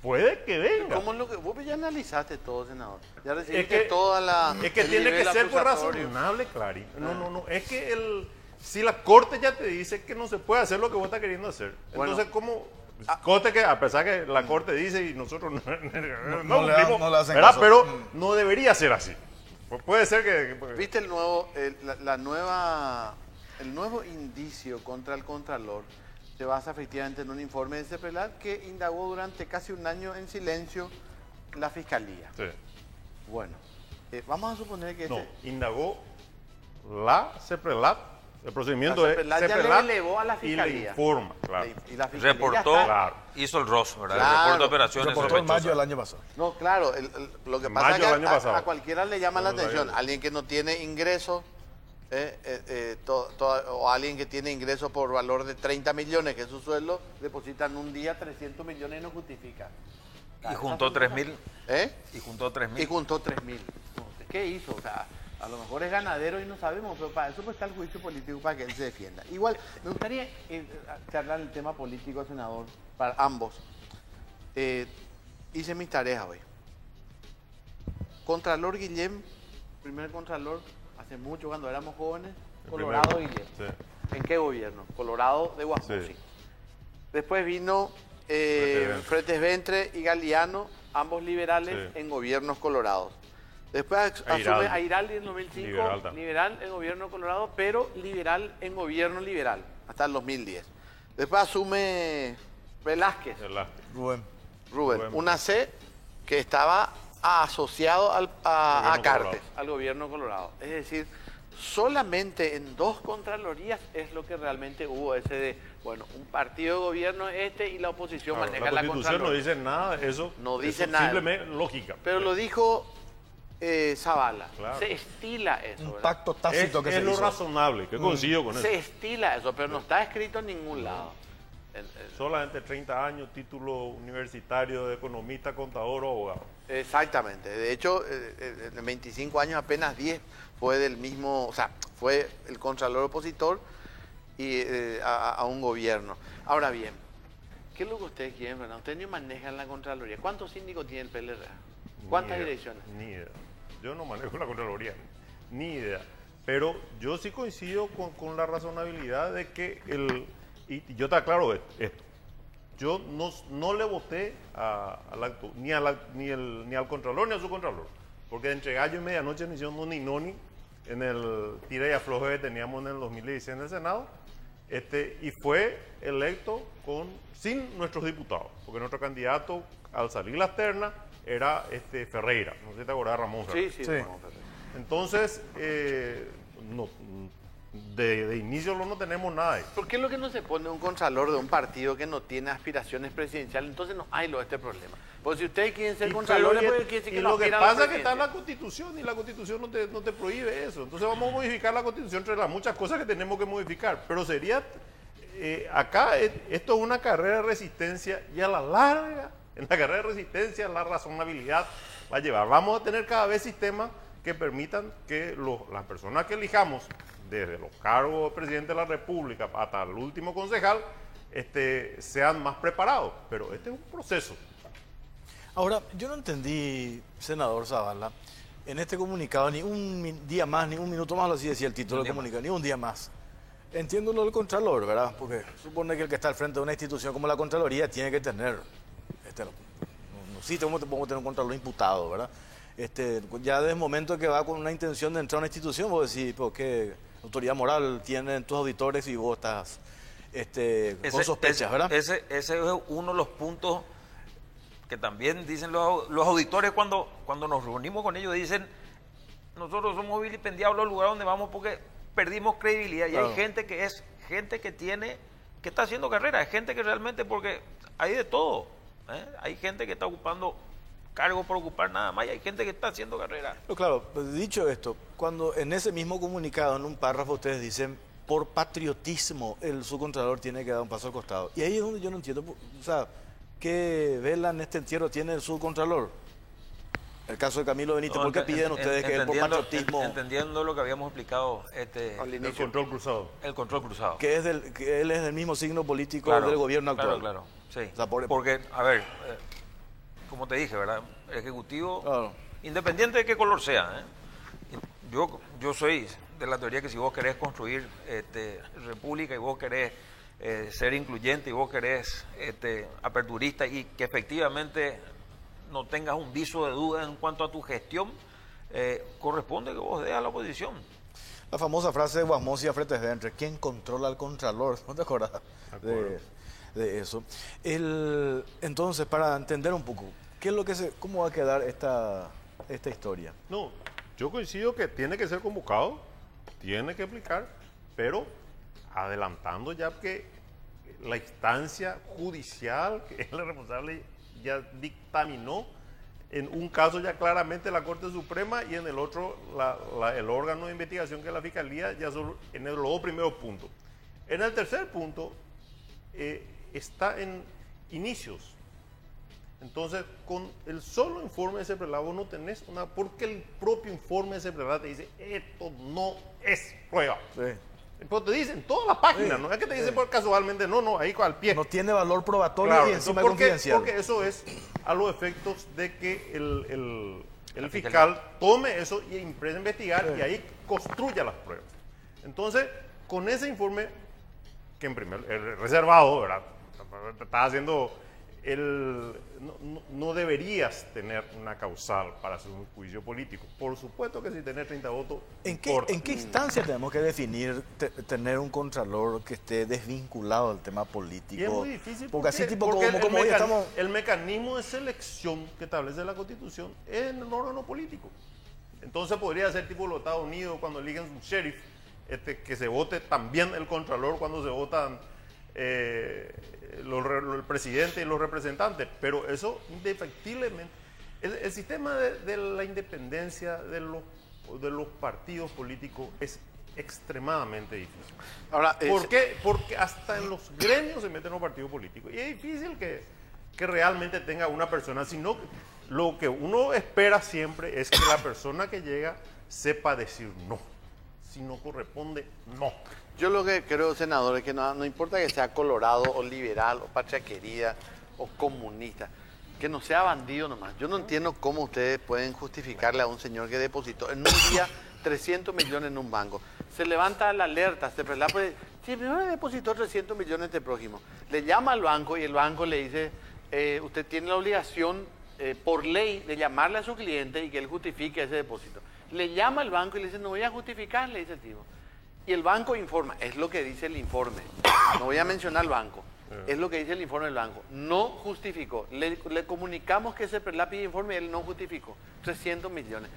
Puede que venga. ¿Cómo es lo que vos ya analizaste todo, senador? Ya recibiste toda la... Es que tiene que ser razonable, Clary. No. Es que si la Corte ya te dice que no se puede hacer lo que vos estás queriendo hacer, bueno, entonces ¿cómo? Corte que a pesar que la Corte dice y nosotros no le hacen ¿verdad? caso. Pero no debería ser así. Puede ser que... ¿Viste el nuevo indicio contra el Contralor? Se basa efectivamente en un informe de CEPRELAT que indagó durante casi un año en silencio la Fiscalía. Sí. Bueno, vamos a suponer que... No, indagó la CEPRELAT El procedimiento es CEPELAT ya le elevó a la y le fiscalía. informa, claro. Y la fiscalía ya Reportó, está. Claro. hizo el ROS, ¿verdad? Claro. El reporte de operaciones Reportó en mayo sospechosas. del año pasado. No, claro, lo que En pasa es mayo que del año pasado. a cualquiera le llama la No lo atención. sabía. Alguien que no tiene ingresos, o alguien que tiene ingresos por valor de 30 millones, que es su sueldo, depositan un día 300 millones y no justifica. Y juntó 3.000. ¿Eh? Y juntó 3.000. Y juntó 3.000. ¿Qué hizo? O sea, a lo mejor es ganadero y no sabemos, pero para eso pues está el juicio político, para que él se defienda. Igual, me gustaría charlar el tema político, senador, para ambos. Hice mis tareas hoy. Contralor Guillem, primer contralor, hace mucho cuando éramos jóvenes, El Colorado primero. Guillem. Sí. ¿En qué gobierno? Colorado de Guasmosi. Sí. Después vino Fretes Ventre y Galeano, ambos liberales Sí. en gobiernos colorados. Después asume Airaldi. Airaldi en 2005, Liberal también. liberal en gobierno colorado, pero liberal en gobierno liberal, hasta el 2010. Después asume Velázquez, Rubén. Rubén, Rubén. una C que estaba asociado a Gobierno Cartes, colorado. al gobierno colorado. Es decir, solamente en 2 contralorías es lo que realmente hubo ese de, bueno, un partido de gobierno es este y la oposición Claro, maneja la la Constitución no contraloría. dice nada de eso. No dice eso nada. Simplemente lógica. Pero lo dijo Zavala. Claro. Se estila eso. Un ¿verdad? pacto tácito que es se lo hizo. razonable, que coincido con eso. Se estila eso, pero no está escrito en ningún lado. Solamente 30 años, título universitario de economista, contador o abogado. Exactamente. De hecho, en 25 años apenas 10 fue del mismo, o sea, fue el contralor opositor y a un gobierno. Ahora bien, ¿qué es lo que ustedes quieren, verdad? Ustedes no manejan la Contraloría. ¿Cuántos síndicos tiene el PLRA? ¿Cuántas Ni idea, direcciones? Ni idea. Yo no manejo la Contraloría, ni idea. Pero yo sí coincido con la razonabilidad de que y yo te aclaro esto. Yo no le voté ni al Contralor ni a su Contralor. Porque entre gallo y medianoche no hicieron ni noni en el tira y afloje que teníamos en el 2016 en el Senado. Y fue electo sin nuestros diputados. Porque nuestro candidato, al salir las ternas, era Ferreira. No sé si te acordás, Ramón Ferreira. Sí. Sí. Ramón Ferreira. Entonces, de inicio no tenemos nada de eso. ¿Por qué es lo que no se pone un contralor de un partido que no tiene aspiraciones presidenciales? Entonces no hay este problema. Porque si ustedes quieren ser contralores, pues quiere decir que no lo que aspiran a la pasa es que está en presidencia. la Constitución y la Constitución no te prohíbe eso. Entonces vamos a modificar la Constitución entre las muchas cosas que tenemos que modificar. Pero sería, acá esto es una carrera de resistencia y a la larga, en la carrera de resistencia, la razonabilidad va a llevar. Vamos a tener cada vez sistemas que permitan que las personas que elijamos, desde los cargos de presidente de la República hasta el último concejal, sean más preparados. Pero este es un proceso. Ahora, yo no entendí, senador Zavala, en este comunicado ni día más, ni un minuto más, lo así decía el título del comunicado, ni un día más. Entiendo lo del Contralor, ¿verdad? Porque supone que el que está al frente de una institución como la Contraloría tiene que tener, sí, podemos tener un Contralor imputado, ¿verdad? Ya desde el momento que va con una intención de entrar a una institución, vos decís, ¿por qué autoridad moral tienen tus auditores y vos estás con sospechas, ¿verdad? Ese es uno de los puntos que también dicen los auditores cuando nos reunimos con ellos, dicen, nosotros somos vilipendiados los lugares donde vamos porque perdimos credibilidad. Y Claro. hay gente que está haciendo carrera, hay gente que realmente, porque hay de todo, ¿eh? Hay gente que está ocupando cargo por ocupar nada más y hay gente que está haciendo carrera. Pero claro, pues dicho esto, cuando en ese mismo comunicado, en un párrafo, ustedes dicen, por patriotismo, el subcontralor tiene que dar un paso al costado. Y ahí es donde yo no entiendo, o sea, ¿qué vela en este entierro tiene el subcontralor? El caso de Camilo Benítez, ¿por qué piden ustedes que es por patriotismo? Entendiendo lo que habíamos explicado, Al El inicio. control cruzado. el control cruzado. Que él es del mismo signo político Claro, del gobierno actual. Claro, sí. O sea, Porque, a ver, como te dije, ¿verdad? El Ejecutivo, Claro. independiente de qué color sea, yo soy de la teoría que si vos querés construir república y vos querés ser incluyente y vos querés aperturista y que efectivamente no tengas un viso de duda en cuanto a tu gestión, corresponde que vos des a la oposición. La famosa frase de Guasmosi a Fretes Ventre, ¿quién controla al Contralor? ¿No te acordás de eso? Entonces, para entender un poco, ¿cómo va a quedar esta historia? No, yo coincido que tiene que ser convocado, tiene que explicar, pero adelantando ya que la instancia judicial, que es la responsable, ya dictaminó en un caso ya claramente la Corte Suprema y en el otro el órgano de investigación que es la Fiscalía, ya son en los dos primeros puntos. En el tercer punto está en inicios. Entonces, con el solo informe de CEPRELAT vos no tenés una... Porque el propio informe de CEPRELAT te dice, esto no es prueba. Sí. Pero te dicen todas las páginas, Sí, no es que te dicen por casualmente, no, ahí al pie. No tiene valor probatorio Claro, y encima es porque confidencial. eso es a los efectos de que el fiscal tome eso y empiece a investigar y ahí construya las pruebas. Entonces, con ese informe, que en primer reservado, ¿verdad? Estás haciendo no deberías tener una causal para hacer un juicio político. Por supuesto que si tenés 30 votos, ¿En importa. qué instancia tenemos que definir tener un contralor que esté desvinculado del tema político? Y es muy difícil porque así tipo porque como hoy estamos... el mecanismo de selección que establece la Constitución es en el órgano político. Entonces podría ser tipo los Estados Unidos cuando eligen su sheriff, que se vote también el contralor cuando se votan el presidente y los representantes, pero eso indefectiblemente, el sistema de la independencia de los partidos políticos es extremadamente difícil. Ahora, ¿Por qué? Porque hasta en los gremios se meten los partidos políticos y es difícil que realmente tenga una persona, sino lo que uno espera siempre es que la persona que llega sepa decir no, si no corresponde, no. Yo lo que creo, senador, es que no importa que sea colorado o liberal o patria querida o comunista, que no sea bandido nomás. Yo no entiendo cómo ustedes pueden justificarle a un señor que depositó en un día 300 millones en un banco. Se levanta la alerta, se prela, pues, si primero depositó 300 millones de prójimo, le llama al banco y el banco le dice, usted tiene la obligación por ley de llamarle a su cliente y que él justifique ese depósito. Le llama al banco y le dice, no voy a justificar, le dice el tipo. Y el banco informa, es lo que dice el informe, no voy a mencionar el banco, es lo que dice el informe del banco, no justificó, le comunicamos que CEPRELAT pide informe y él no justificó, 300 millones.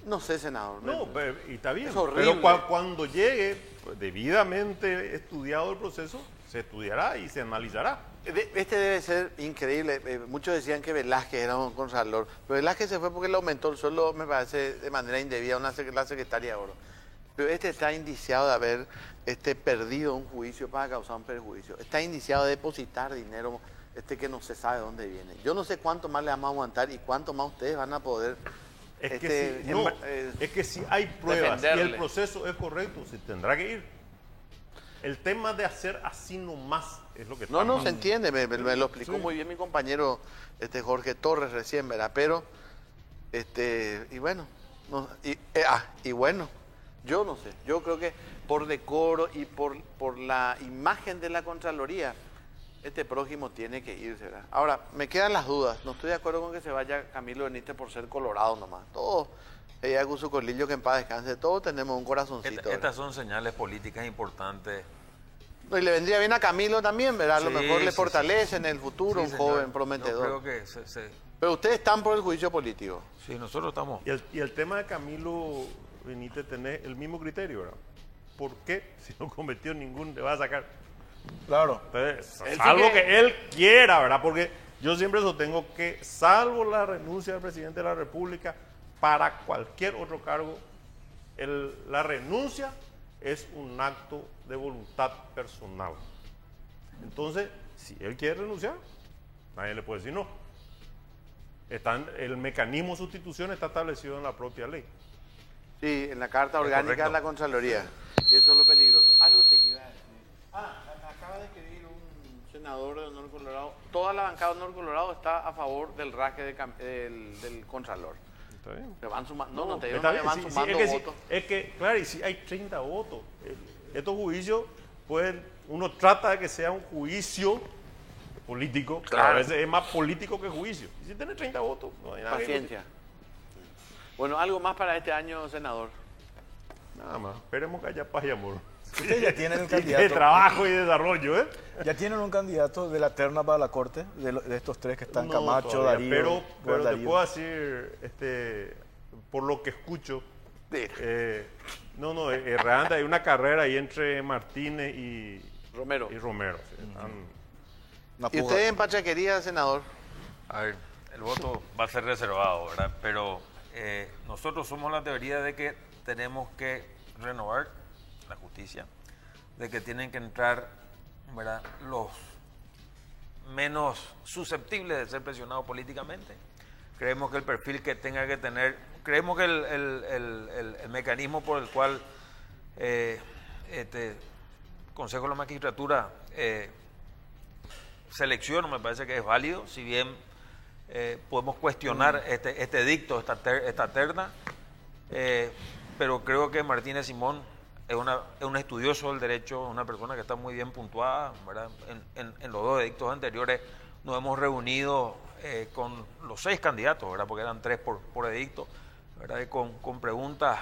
No sé, senador. No, y está bien, es horrible. pero cuando llegue debidamente estudiado el proceso, se estudiará y se analizará. Este debe ser increíble. Muchos decían que Velázquez era un contralor, pero Velázquez se fue porque le aumentó el sueldo, me parece, de manera indebida, la secretaria de Oro. Pero este está indiciado de haber perdido un juicio para causar un perjuicio. Está indiciado de depositar dinero que no se sabe dónde viene. Yo no sé cuánto más le vamos a aguantar y cuánto más ustedes van a poder... Es que si hay pruebas y el proceso es correcto, se tendrá que ir. El tema de hacer así nomás es lo que está... No se entiende, me lo explicó muy bien mi compañero Jorge Torres recién, ¿verdad? Pero, y bueno, yo no sé, yo creo que por decoro y por la imagen de la Contraloría, este prójimo tiene que irse, ¿verdad? Ahora, me quedan las dudas, no estoy de acuerdo con que se vaya Camilo Benítez por ser colorado nomás, todos, ella con su colillo que en paz descanse, todos tenemos un corazoncito. Estas son señales políticas importantes. No, y le vendría bien a Camilo también, ¿verdad? A lo mejor le fortalece en el futuro, un señor. joven prometedor. Yo creo que Pero ustedes están por el juicio político. Sí, nosotros estamos. Y el tema de Camilo Benítez tener el mismo criterio, ¿verdad? ¿Por qué? Si no cometió ningún, le va a sacar. Claro. Entonces, salvo que él quiera, ¿verdad? Porque yo siempre sostengo que, salvo la renuncia del presidente de la República, para cualquier otro cargo, la renuncia es un acto de voluntad personal. Entonces, si él quiere renunciar, nadie le puede decir no. El mecanismo de sustitución está establecido en la propia ley. Sí, en la Carta Orgánica correcto. de la Contraloría. Y eso es lo peligroso. Algo te iba a decir. Acaba de escribir un senador de Honor Colorado. Toda la bancada de Honor Colorado está a favor del rasque del Contralor. ¿Está bien? Se van sumando, no te digo, Está no bien, van sí, sumando votos. es que, claro, y si hay 30 votos, estos juicios, uno trata de que sea un juicio político, Claro. a veces es más político que juicio. Y si tiene 30 votos, no hay nada que Paciencia. Bueno, algo más para este año, senador. nada más. Esperemos que haya paz y amor. Ustedes ya tienen un De candidato. trabajo y desarrollo, ¿eh? ¿Ya tienen un candidato de la terna para la corte? De estos tres que están, No, Camacho, todavía, Darío, pero te Darío. puedo decir, por lo que escucho, Sí. No, realmente hay una carrera ahí entre Martínez y Romero. sí, están- Una ¿Y puja. usted en Pachaquería, senador? A ver, el voto va a ser reservado, ¿verdad? Pero nosotros somos la teoría de que tenemos que renovar la justicia, de que tienen que entrar, ¿verdad?, los menos susceptibles de ser presionados políticamente. Creemos que el perfil que tenga que tener, creemos que el mecanismo por el cual Consejo de la Magistratura selecciona me parece que es válido, si bien podemos cuestionar este dicto, esta terna, pero creo que Martínez Simón es un estudioso del derecho, una persona que está muy bien puntuada, ¿verdad? En los dos edictos anteriores nos hemos reunido con los 6 candidatos, ¿verdad?, porque eran 3 por edicto, ¿verdad?, y con preguntas,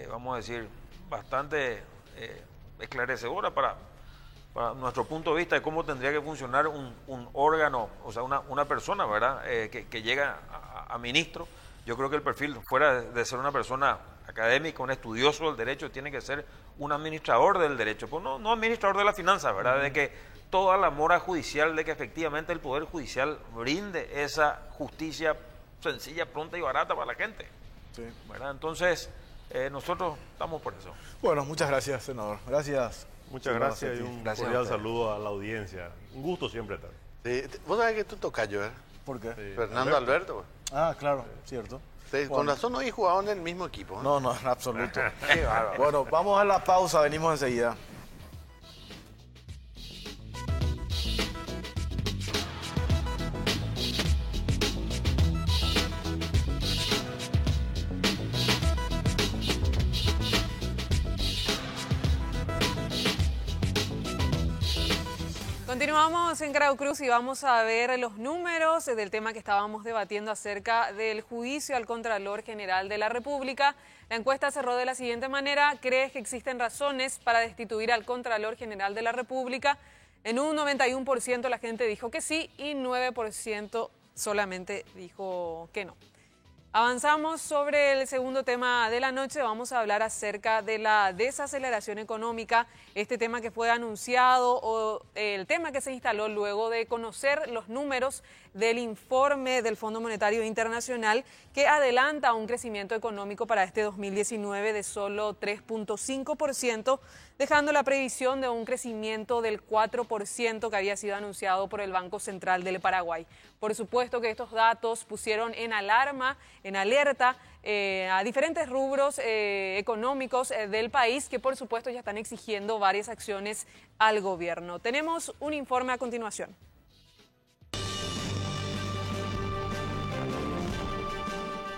vamos a decir, bastante esclarecedoras para nuestro punto de vista de cómo tendría que funcionar un órgano, o sea, una persona, ¿verdad?, que llega a ministro. Yo creo que el perfil, fuera de ser una persona académica, un estudioso del derecho, tiene que ser un administrador del derecho, pues no administrador de la finanza, ¿verdad?, de que toda la mora judicial, de que efectivamente el Poder Judicial brinde esa justicia sencilla, pronta y barata para la gente, Sí. ¿verdad? Entonces, nosotros estamos por eso. Bueno, muchas gracias, senador. Gracias. Muchas senador gracias y Cetti. un Gracias a cordial ustedes. saludo a la audiencia. Un gusto siempre estar. Sí, vos sabés que tú tocayo, ¿eh? ¿Por qué? Sí, Fernando Alberto. Ah, claro, cierto. Sí, con Bueno. razón hoy jugaban en el mismo equipo, ¿eh? No, en absoluto. Qué bárbaro. Bueno, vamos a la pausa, venimos enseguida. Continuamos en Carao Cruz y vamos a ver los números del tema que estábamos debatiendo acerca del juicio al Contralor General de la República. La encuesta cerró de la siguiente manera: ¿crees que existen razones para destituir al Contralor General de la República? En un 91% la gente dijo que sí y 9% solamente dijo que no. Avanzamos sobre el segundo tema de la noche. Vamos a hablar acerca de la desaceleración económica, este tema que fue anunciado o el tema que se instaló luego de conocer los números del informe del Fondo Monetario Internacional, que adelanta un crecimiento económico para este 2019 de solo 3.5%, dejando la previsión de un crecimiento del 4% que había sido anunciado por el Banco Central del Paraguay. Por supuesto que estos datos pusieron en alerta a diferentes rubros económicos del país, que por supuesto ya están exigiendo varias acciones al gobierno. Tenemos un informe a continuación.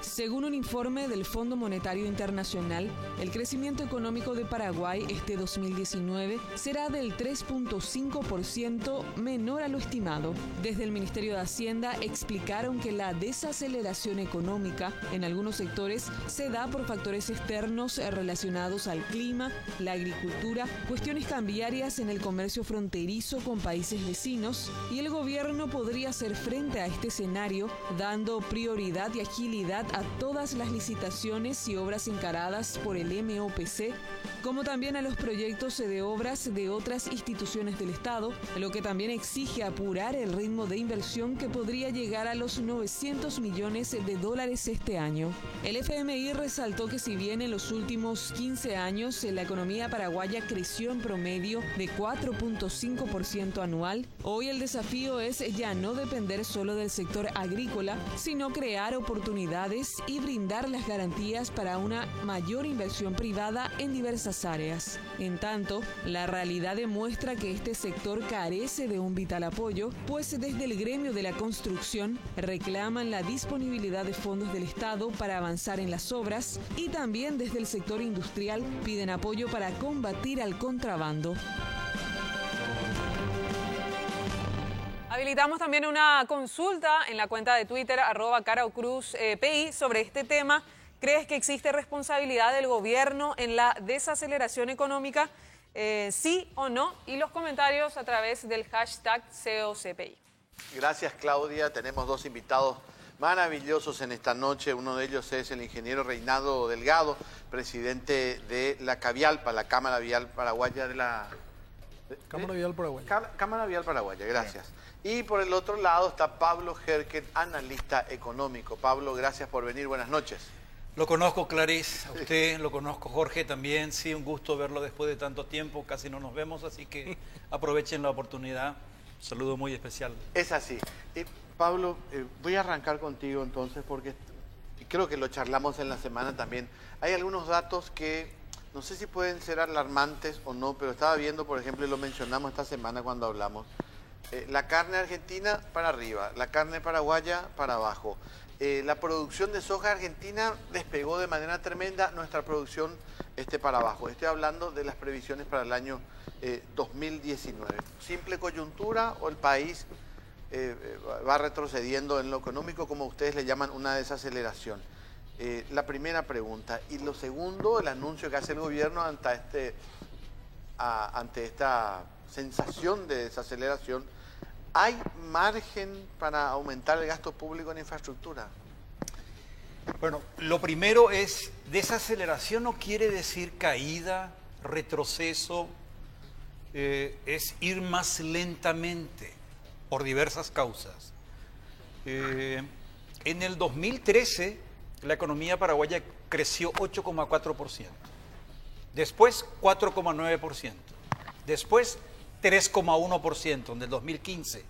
Según un informe del Fondo Monetario Internacional, el crecimiento económico de Paraguay este 2019 será del 3.5% menor a lo estimado. Desde el Ministerio de Hacienda explicaron que la desaceleración económica en algunos sectores se da por factores externos relacionados al clima, la agricultura, cuestiones cambiarias en el comercio fronterizo con países vecinos, y el gobierno podría hacer frente a este escenario dando prioridad y agilidad a todas las licitaciones y obras encaradas por el MOPC, como también a los proyectos de obras de otras instituciones del Estado, lo que también exige apurar el ritmo de inversión, que podría llegar a los 900 millones de dólares este año. El FMI resaltó que si bien en los últimos 15 años la economía paraguaya creció en promedio de 4.5% anual, hoy el desafío es ya no depender solo del sector agrícola, sino crear oportunidades y brindar las garantías para una mayor inversión privada en diversas áreas. En tanto, la realidad demuestra que este sector carece de un vital apoyo, pues desde el gremio de la construcción reclaman la disponibilidad de fondos del Estado para avanzar en las obras, y también desde el sector industrial piden apoyo para combatir al contrabando. Habilitamos también una consulta en la cuenta de Twitter, @CaraoCruzPI, sobre este tema. ¿Crees que existe responsabilidad del gobierno en la desaceleración económica? ¿Sí o no? Y los comentarios a través del hashtag COCPI. Gracias, Claudia. Tenemos dos invitados maravillosos en esta noche. Uno de ellos es el ingeniero Reinaldo Delgado, presidente de la Cavialpa, la Cámara Vial Paraguaya de la... Cámara Vial Paraguaya. Cámara Vial Paraguaya, gracias. Y por el otro lado está Pablo Herken, analista económico. Pablo, gracias por venir, buenas noches. Lo conozco, Clarice, a usted, lo conozco, Jorge, también. Sí, un gusto verlo después de tanto tiempo, casi no nos vemos, así que aprovechen la oportunidad. Un saludo muy especial. Es así. Pablo, voy a arrancar contigo entonces, porque creo que lo charlamos en la semana también. Hay algunos datos que no sé si pueden ser alarmantes o no, pero estaba viendo, por ejemplo, y lo mencionamos esta semana cuando hablamos, la carne argentina para arriba, la carne paraguaya para abajo. La producción de soja argentina despegó de manera tremenda, nuestra producción para abajo. Estoy hablando de las previsiones para el año 2019. ¿Simple coyuntura o el país va retrocediendo en lo económico, como ustedes le llaman una desaceleración? La primera pregunta. Y lo segundo, el anuncio que hace el gobierno ante esta sensación de desaceleración. ¿Hay margen para aumentar el gasto público en infraestructura? Bueno, lo primero es, desaceleración no quiere decir caída, retroceso, es ir más lentamente por diversas causas. En el 2013 la economía paraguaya creció 8,4%, después 4,9%, después 3,1% en el 2015,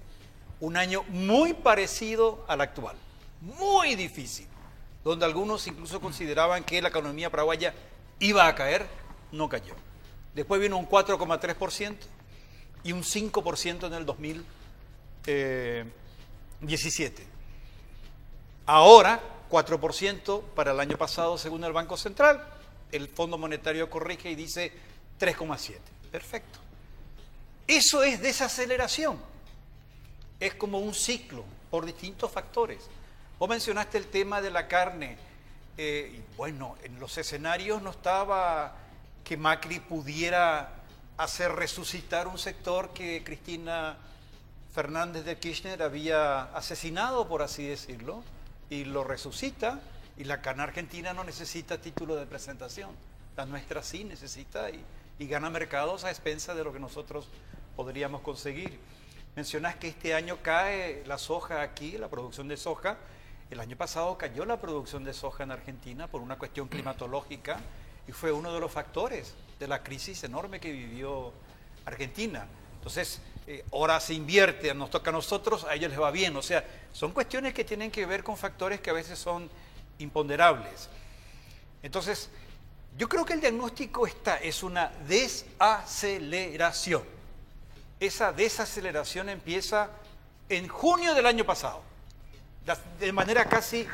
un año muy parecido al actual, muy difícil, donde algunos incluso consideraban que la economía paraguaya iba a caer, no cayó. Después vino un 4,3% y un 5% en el 2017. Ahora, 4% para el año pasado según el Banco Central, el Fondo Monetario corrige y dice 3,7%. Perfecto. Eso es desaceleración. Es como un ciclo por distintos factores. Vos mencionaste el tema de la carne. Y bueno, en los escenarios no estaba que Macri pudiera hacer resucitar un sector que Cristina Fernández de Kirchner había asesinado, por así decirlo, y lo resucita. Y la carne argentina no necesita título de presentación. La nuestra sí necesita y gana mercados a expensas de lo que nosotros podríamos conseguir. Mencionás que este año cae la soja aquí, la producción de soja. El año pasado cayó la producción de soja en Argentina por una cuestión climatológica y fue uno de los factores de la crisis enorme que vivió Argentina. Entonces, ahora se invierte, nos toca a nosotros, a ellos les va bien. O sea, son cuestiones que tienen que ver con factores que a veces son imponderables. Entonces, yo creo que el diagnóstico es una desaceleración. Esa desaceleración empieza en junio del año pasado, de manera casi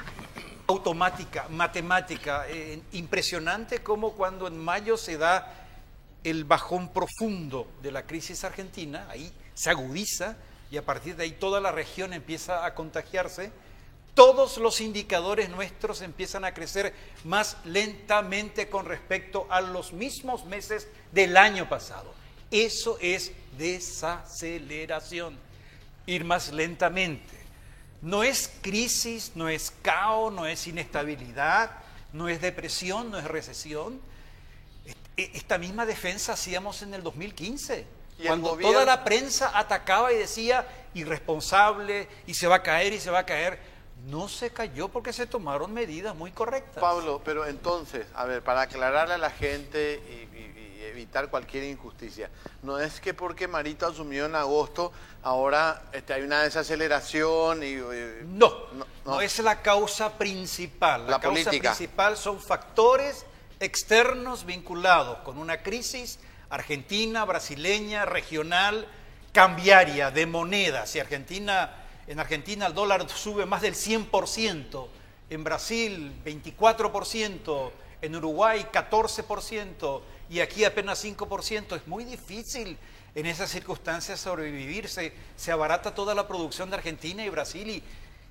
automática, matemática, impresionante, como cuando en mayo se da el bajón profundo de la crisis argentina, ahí se agudiza y a partir de ahí toda la región empieza a contagiarse. Todos los indicadores nuestros empiezan a crecer más lentamente con respecto a los mismos meses del año pasado. Eso es desaceleración, ir más lentamente. No es crisis, no es caos, no es inestabilidad, no es depresión, no es recesión. Esta misma defensa hacíamos en el 2015, cuando toda la prensa atacaba y decía irresponsable y se va a caer y se va a caer. No se cayó porque se tomaron medidas muy correctas. Pablo, pero entonces, a ver, para aclararle a la gente y evitar cualquier injusticia, no es que porque Marito asumió en agosto, ahora hay una desaceleración y... No es la causa principal. La causa política principal son factores externos vinculados con una crisis argentina, brasileña, regional, cambiaria, de moneda. Si en Argentina el dólar sube más del 100%, en Brasil 24%, en Uruguay 14% y aquí apenas 5%. Es muy difícil en esas circunstancias sobrevivir. Se abarata toda la producción de Argentina y Brasil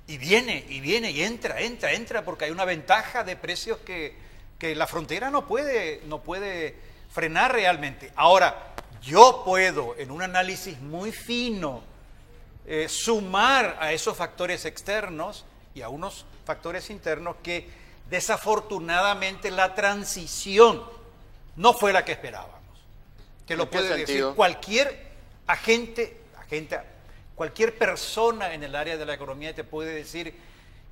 y viene y entra, porque hay una ventaja de precios que la frontera no puede frenar realmente. Ahora, yo puedo en un análisis muy fino sumar a esos factores externos y a unos factores internos que desafortunadamente la transición no fue la que esperábamos. Que lo puede decir cualquier cualquier persona en el área de la economía te puede decir,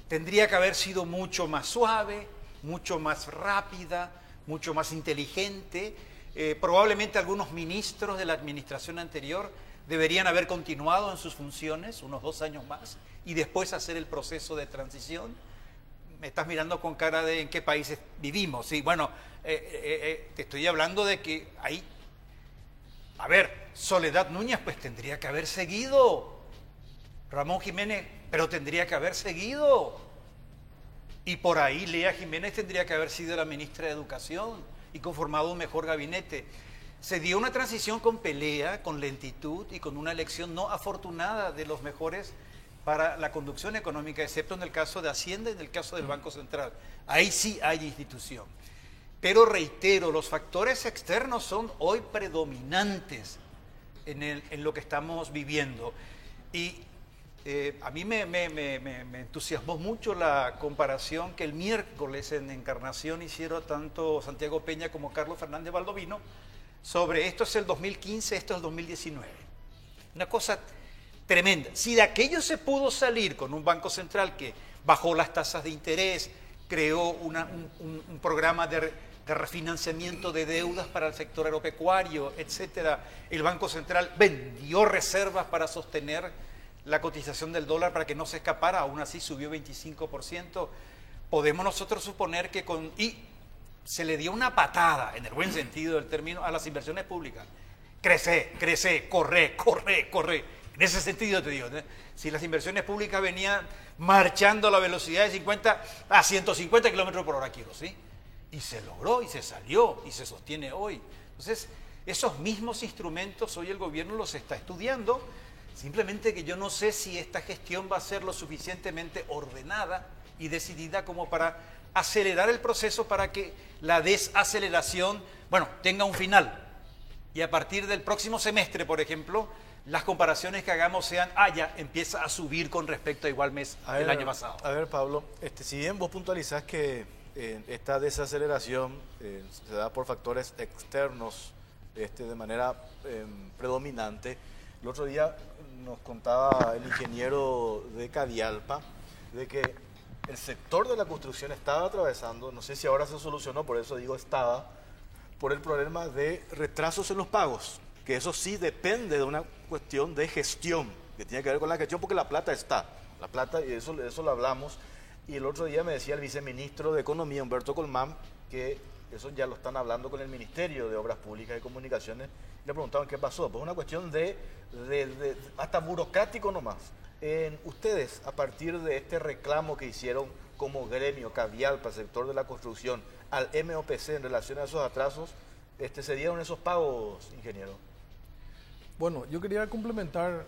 tendría que haber sido mucho más suave, mucho más rápida, mucho más inteligente. Probablemente algunos ministros de la administración anterior deberían haber continuado en sus funciones unos 2 años más y después hacer el proceso de transición. Me estás mirando con cara de en qué países vivimos. Sí, bueno, te estoy hablando de que hay... A ver, Soledad Núñez pues tendría que haber seguido. Ramón Jiménez, pero tendría que haber seguido. Y por ahí Lea Jiménez tendría que haber sido la ministra de Educación y conformado un mejor gabinete. Se dio una transición con pelea, con lentitud y con una elección no afortunada de los mejores para la conducción económica, excepto en el caso de Hacienda y en el caso del Banco Central. Ahí sí hay institución. Pero reitero, los factores externos son hoy predominantes en lo que estamos viviendo. Y a mí me entusiasmó mucho la comparación que el miércoles en Encarnación hicieron tanto Santiago Peña como Carlos Fernández Baldovino sobre esto es el 2015, esto es el 2019. Una cosa tremenda. Si de aquello se pudo salir con un Banco Central que bajó las tasas de interés, creó un programa de refinanciamiento de deudas para el sector agropecuario, etcétera. El Banco Central vendió reservas para sostener la cotización del dólar para que no se escapara, aún así subió 25%. Podemos nosotros suponer que y se le dio una patada, en el buen sentido del término, a las inversiones públicas. Crece, corre. En ese sentido te digo, si las inversiones públicas venían marchando a la velocidad de 50 a 150 kilómetros por hora, ¿sí? Y se logró, y se salió, y se sostiene hoy. Entonces, esos mismos instrumentos hoy el gobierno los está estudiando, simplemente que yo no sé si esta gestión va a ser lo suficientemente ordenada y decidida como para acelerar el proceso para que la desaceleración, tenga un final. Y a partir del próximo semestre, por ejemplo, las comparaciones que hagamos sean, ya empieza a subir con respecto a igual mes del año pasado. A ver, Pablo, si bien vos puntualizás que esta desaceleración se da por factores externos de manera predominante, el otro día nos contaba el ingeniero de Cavialpa de que el sector de la construcción estaba atravesando, no sé si ahora se solucionó, por eso digo estaba, por el problema de retrasos en los pagos, que eso sí depende de una cuestión de gestión, que tiene que ver con la gestión porque la plata está, y eso lo hablamos, y el otro día me decía el viceministro de Economía, Humberto Colmán, que eso ya lo están hablando con el Ministerio de Obras Públicas y Comunicaciones, y le preguntaban qué pasó, pues una cuestión de hasta burocrático nomás. Ustedes, a partir de este reclamo que hicieron como gremio, Cavialpa, sector de la construcción, al MOPC en relación a esos atrasos, ¿se dieron esos pagos, ingeniero? Bueno, yo quería complementar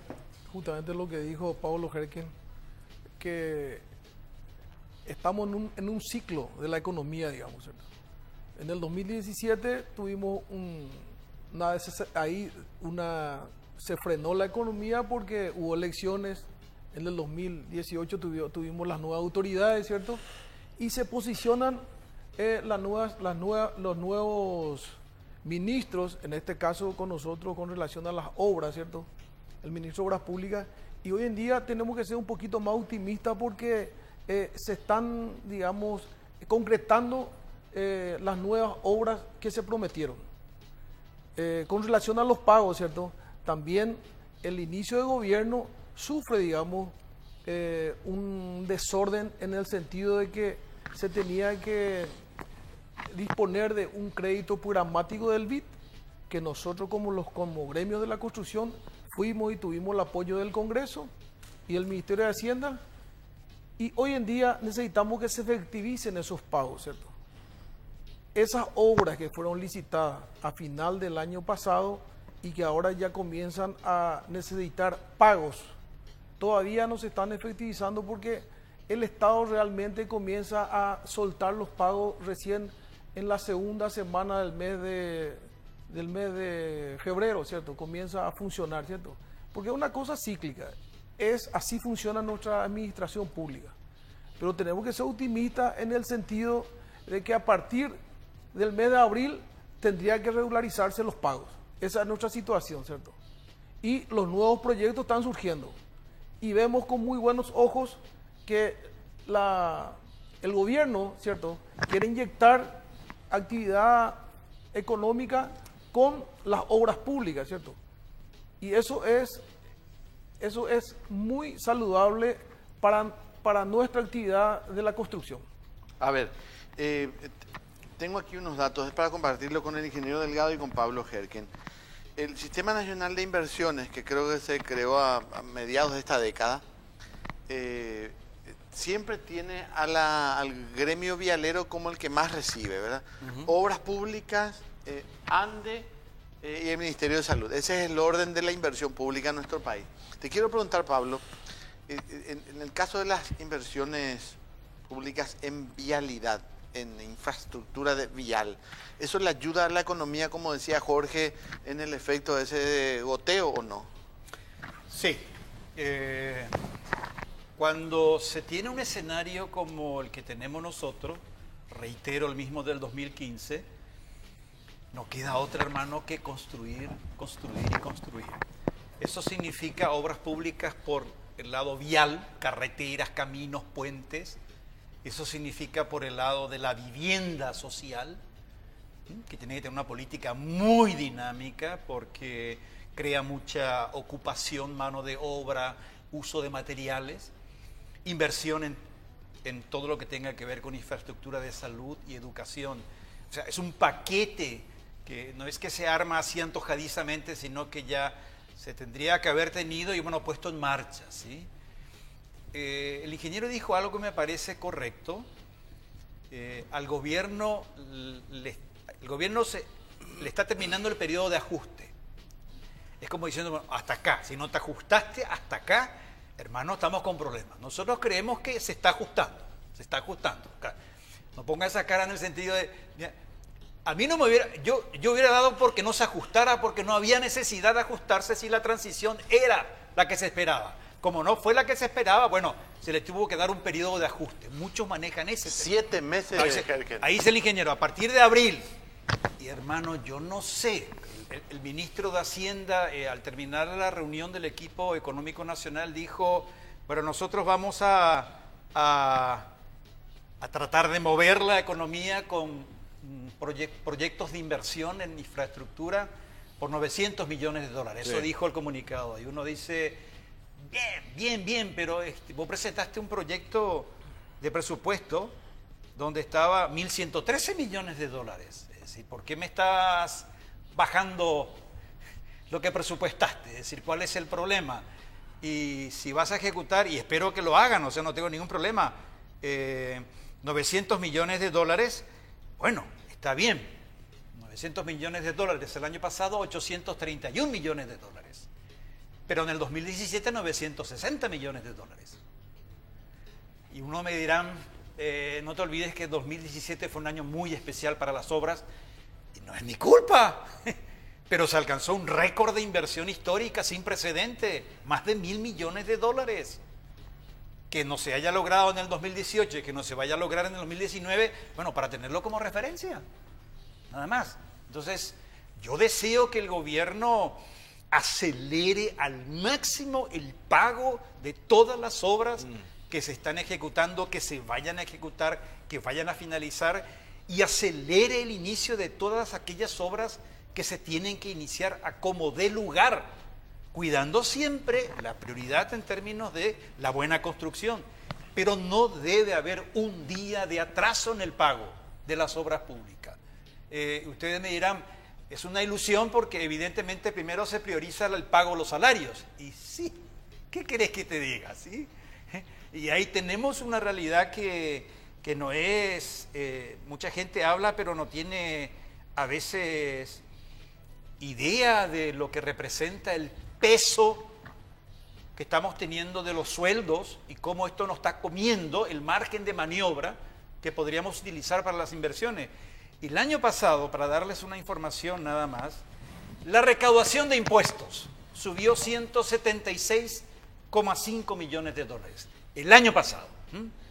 justamente lo que dijo Pablo Herken, que estamos en un ciclo de la economía, digamos, ¿cierto? En el 2017 tuvimos se frenó la economía porque hubo elecciones. En el 2018 tuvimos las nuevas autoridades, ¿cierto? Y se posicionan los nuevos ministros, en este caso con nosotros, con relación a las obras, ¿cierto? El ministro de Obras Públicas. Y hoy en día tenemos que ser un poquito más optimistas porque se están, digamos, concretando las nuevas obras que se prometieron. Con relación a los pagos, ¿cierto? También el inicio de gobierno sufre, digamos, un desorden en el sentido de que se tenía que disponer de un crédito programático del BID, que nosotros como gremios de la construcción fuimos y tuvimos el apoyo del Congreso y del Ministerio de Hacienda, y hoy en día necesitamos que se efectivicen esos pagos, ¿cierto? Esas obras que fueron licitadas a final del año pasado y que ahora ya comienzan a necesitar pagos, todavía no se están efectivizando porque el Estado realmente comienza a soltar los pagos recién en la segunda semana del mes de febrero, ¿cierto? Comienza a funcionar, ¿cierto? Porque es una cosa cíclica, así funciona nuestra administración pública. pero tenemos que ser optimistas en el sentido de que a partir del mes de abril tendría que regularizarse los pagos. Esa es nuestra situación, ¿cierto? Y los nuevos proyectos están surgiendo. Y vemos con muy buenos ojos que el gobierno, ¿cierto?, quiere inyectar actividad económica con las obras públicas, ¿cierto? Y eso es muy saludable para nuestra actividad de la construcción. A ver, tengo aquí unos datos para compartirlo con el ingeniero Delgado y con Pablo Herken. El Sistema Nacional de Inversiones, que creo que se creó a mediados de esta década, siempre tiene al gremio vialero como el que más recibe, ¿verdad? Obras públicas, ANDE y el Ministerio de Salud. Ese es el orden de la inversión pública en nuestro país. Te quiero preguntar, Pablo, en el caso de las inversiones públicas en vialidad, en infraestructura vial, ¿eso le ayuda a la economía, como decía Jorge, en el efecto de ese goteo o no? Sí. Cuando se tiene un escenario como el que tenemos nosotros, reitero, el mismo del 2015, no queda otra, hermano, que construir, construir y construir. Eso significa obras públicas por el lado vial, carreteras, caminos, puentes. Eso significa por el lado de la vivienda social, que tiene que tener una política muy dinámica porque crea mucha ocupación, mano de obra, uso de materiales, inversión en todo lo que tenga que ver con infraestructura de salud y educación. O sea, es un paquete que no es que se arma así antojadizamente, sino que ya se tendría que haber tenido y bueno, puesto en marcha, ¿sí? El ingeniero dijo algo que me parece correcto. Al gobierno, le está terminando el periodo de ajuste. Es como diciendo, bueno, hasta acá, si no te ajustaste hasta acá, hermano, estamos con problemas. Nosotros creemos que se está ajustando, se está ajustando. No ponga esa cara en el sentido de, mira, a mí no me hubiera, yo hubiera dado porque no se ajustara, porque no había necesidad de ajustarse si la transición era la que se esperaba. Como no fue la que se esperaba, bueno, se le tuvo que dar un periodo de ajuste. Muchos manejan ese. 7 meses. Ahí dice el ingeniero, a partir de abril. Y hermano, yo no sé. El ministro de Hacienda, al terminar la reunión del equipo económico nacional, dijo, bueno, nosotros vamos a tratar de mover la economía con proyectos de inversión en infraestructura por 900 millones de dólares. Eso dijo el comunicado. Y uno dice, bien, pero vos presentaste un proyecto de presupuesto donde estaba 1.113 millones de dólares. Es decir, ¿por qué me estás bajando lo que presupuestaste? Es decir, ¿cuál es el problema? Y si vas a ejecutar, y espero que lo hagan, o sea, no tengo ningún problema, 900 millones de dólares, bueno, está bien. 900 millones de dólares, el año pasado 831 millones de dólares. Pero en el 2017 960 millones de dólares. Y uno me dirán, no te olvides que 2017 fue un año muy especial para las obras, y no es mi culpa, pero se alcanzó un récord de inversión histórica sin precedente, más de 1.000 millones de dólares. Que no se haya logrado en el 2018 y que no se vaya a lograr en el 2019, bueno, para tenerlo como referencia, nada más. Entonces, yo deseo que el gobierno acelere al máximo el pago de todas las obras que se están ejecutando, que se vayan a ejecutar, que vayan a finalizar, y acelere el inicio de todas aquellas obras que se tienen que iniciar a como dé lugar, cuidando siempre la prioridad en términos de la buena construcción. Pero no debe haber un día de atraso en el pago de las obras públicas. Ustedes me dirán, es una ilusión porque evidentemente primero se prioriza el pago de los salarios. Y sí, ¿qué querés que te diga? ¿Sí? Y ahí tenemos una realidad que no es, mucha gente habla pero no tiene a veces idea de lo que representa el peso que estamos teniendo de los sueldos y cómo esto nos está comiendo el margen de maniobra que podríamos utilizar para las inversiones. Y el año pasado, para darles una información nada más, la recaudación de impuestos subió 176,5 millones de dólares. El año pasado.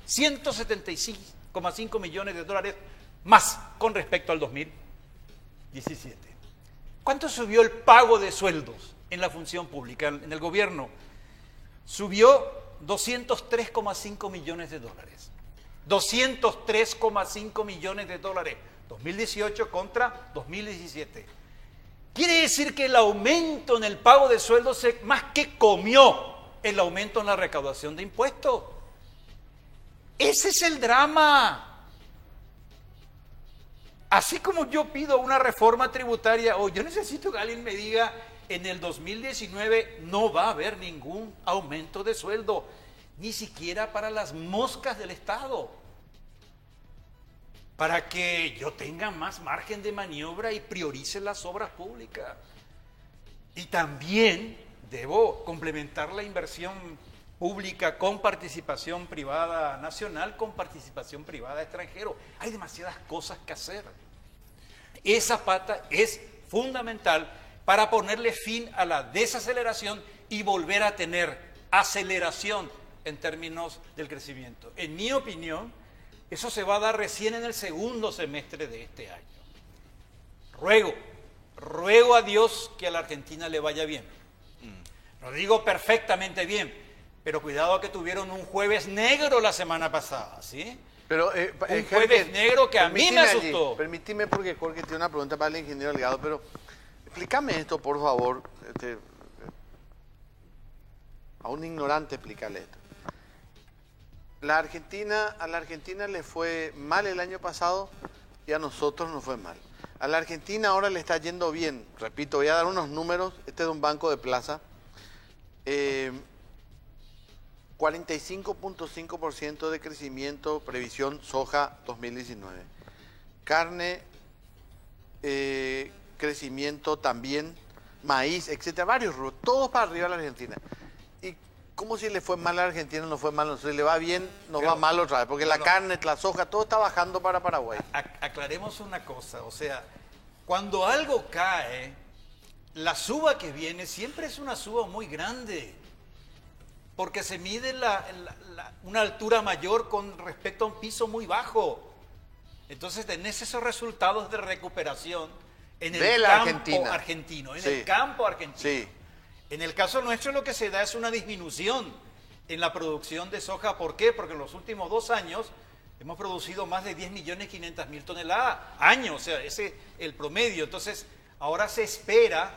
175,5 millones de dólares más con respecto al 2017. ¿Cuánto subió el pago de sueldos en la función pública, en el gobierno? Subió 203,5 millones de dólares. 203,5 millones de dólares. 2018 contra 2017. Quiere decir que el aumento en el pago de sueldos más que comió el aumento en la recaudación de impuestos. Ese es el drama. Así como yo pido una reforma tributaria, o yo necesito que alguien me diga, en el 2019 no va a haber ningún aumento de sueldo, ni siquiera para las moscas del Estado, para que yo tenga más margen de maniobra y priorice las obras públicas. Y también debo complementar la inversión pública con participación privada nacional, con participación privada extranjero. Hay demasiadas cosas que hacer. Esa pata es fundamental para ponerle fin a la desaceleración y volver a tener aceleración en términos del crecimiento. En mi opinión, eso se va a dar recién en el segundo semestre de este año. Ruego a Dios que a la Argentina le vaya bien. Lo digo perfectamente bien, pero cuidado que tuvieron un jueves negro la semana pasada, ¿sí? Pero, un jueves negro que a mí me asustó. Permíteme, porque Jorge tiene una pregunta para el ingeniero Delgado, pero explícame esto, por favor. A un ignorante explícale esto. A la Argentina le fue mal el año pasado y a nosotros nos fue mal. A la Argentina ahora le está yendo bien. Repito, voy a dar unos números. Este es de un banco de plaza. 45.5% de crecimiento, previsión soja 2019. Carne, crecimiento también, maíz, etcétera, varios rubros, todos para arriba a la Argentina. ¿Y cómo si le fue mal a la Argentina, no fue mal, no, si le va bien, nos va mal otra vez? Porque la carne, la soja, todo está bajando para Paraguay. Aclaremos una cosa, o sea, cuando algo cae, la suba que viene siempre es una suba muy grande, porque se mide una altura mayor con respecto a un piso muy bajo. Entonces tenés esos resultados de recuperación en el campo argentino. En el campo argentino. Sí. En el caso nuestro lo que se da es una disminución en la producción de soja. ¿Por qué? Porque en los últimos 2 años hemos producido más de 10.500.000 toneladas año, o sea, ese es el promedio. Entonces ahora se espera,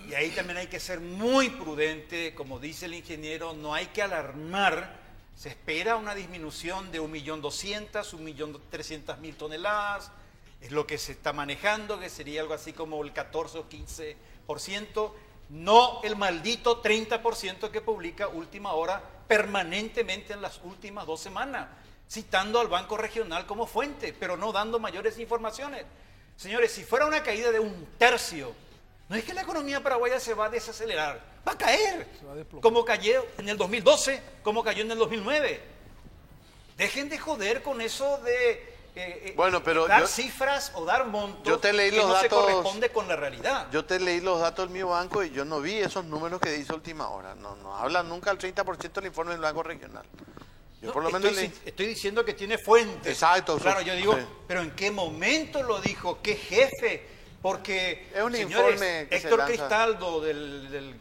y ahí también hay que ser muy prudente, como dice el ingeniero, no hay que alarmar. Se espera una disminución de 1.200.000, 1.300.000 toneladas, es lo que se está manejando, que sería algo así como el 14 o 15%, no el maldito 30% que publica Última Hora permanentemente en las últimas 2 semanas, citando al Banco Regional como fuente, pero no dando mayores informaciones. Señores, si fuera una caída de 1/3, no es que la economía paraguaya se va a desacelerar, va a caer, como cayó en el 2012, como cayó en el 2009. Dejen de joder con eso de dar cifras o dar montos que no se corresponde con la realidad. Yo te leí los datos del mi banco y yo no vi esos números que dice Última Hora. No hablan nunca al 30% del informe del Banco Regional. Yo por lo menos estoy diciendo que tiene fuentes. Exacto. Claro, yo digo, pero ¿en qué momento lo dijo? ¿Qué jefe? Porque, es un señores, informe que Héctor Cristaldo de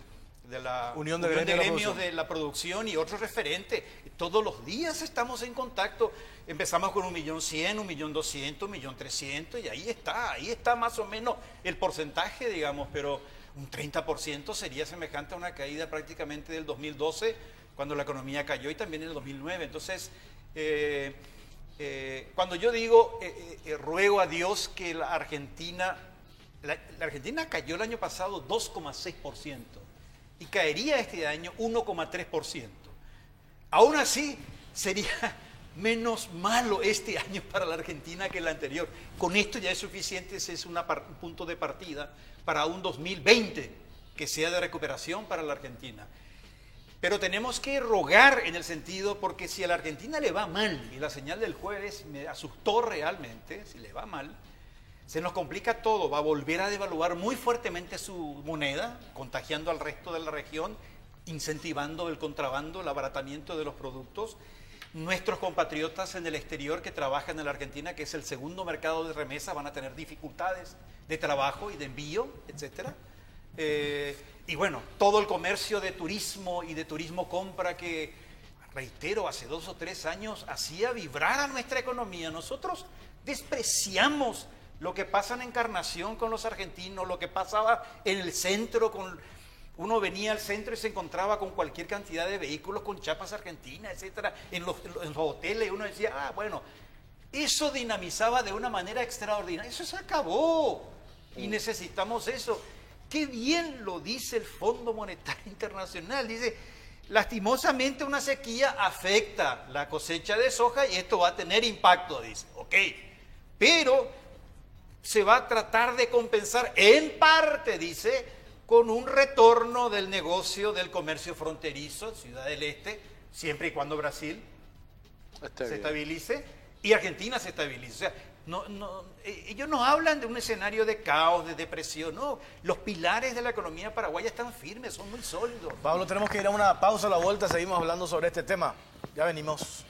la Unión de Gremios de la Producción y otros referentes, todos los días estamos en contacto. Empezamos con 1.100.000, 1.200.000, 1.300.000 y ahí está más o menos el porcentaje, digamos, pero un 30% sería semejante a una caída prácticamente del 2012, cuando la economía cayó, y también en el 2009. Entonces, cuando yo digo, ruego a Dios que la Argentina cayó el año pasado 2,6% y caería este año 1,3%. Aún así, sería menos malo este año para la Argentina que el anterior. Con esto ya es suficiente, ese es un punto de partida para un 2020 que sea de recuperación para la Argentina. Pero tenemos que rogar en el sentido, porque si a la Argentina le va mal, y la señal del jueves me asustó realmente, si le va mal, se nos complica todo, va a volver a devaluar muy fuertemente su moneda, contagiando al resto de la región, incentivando el contrabando, el abaratamiento de los productos, Nuestros compatriotas en el exterior que trabajan en la Argentina, que es el segundo mercado de remesa, van a tener dificultades de trabajo y de envío, etcétera. Y bueno, todo el comercio de turismo y de turismo compra que, reitero, hace 2 o 3 años hacía vibrar a nuestra economía. Nosotros despreciamos lo que pasa en Encarnación con los argentinos, lo que pasaba en el centro con... Uno venía al centro y se encontraba con cualquier cantidad de vehículos con chapas argentinas, etcétera, en los hoteles. Uno decía, bueno, eso dinamizaba de una manera extraordinaria. Eso se acabó y necesitamos eso. Qué bien lo dice el Fondo Monetario Internacional. Dice, lastimosamente una sequía afecta la cosecha de soja y esto va a tener impacto, dice. Ok, pero se va a tratar de compensar en parte, dice, con un retorno del negocio del comercio fronterizo, Ciudad del Este, siempre y cuando Brasil se estabilice y Argentina se estabilice. O sea, ellos no hablan de un escenario de caos, de depresión, no. Los pilares de la economía paraguaya están firmes, son muy sólidos. Pablo, tenemos que ir a una pausa a la vuelta, seguimos hablando sobre este tema. Ya venimos.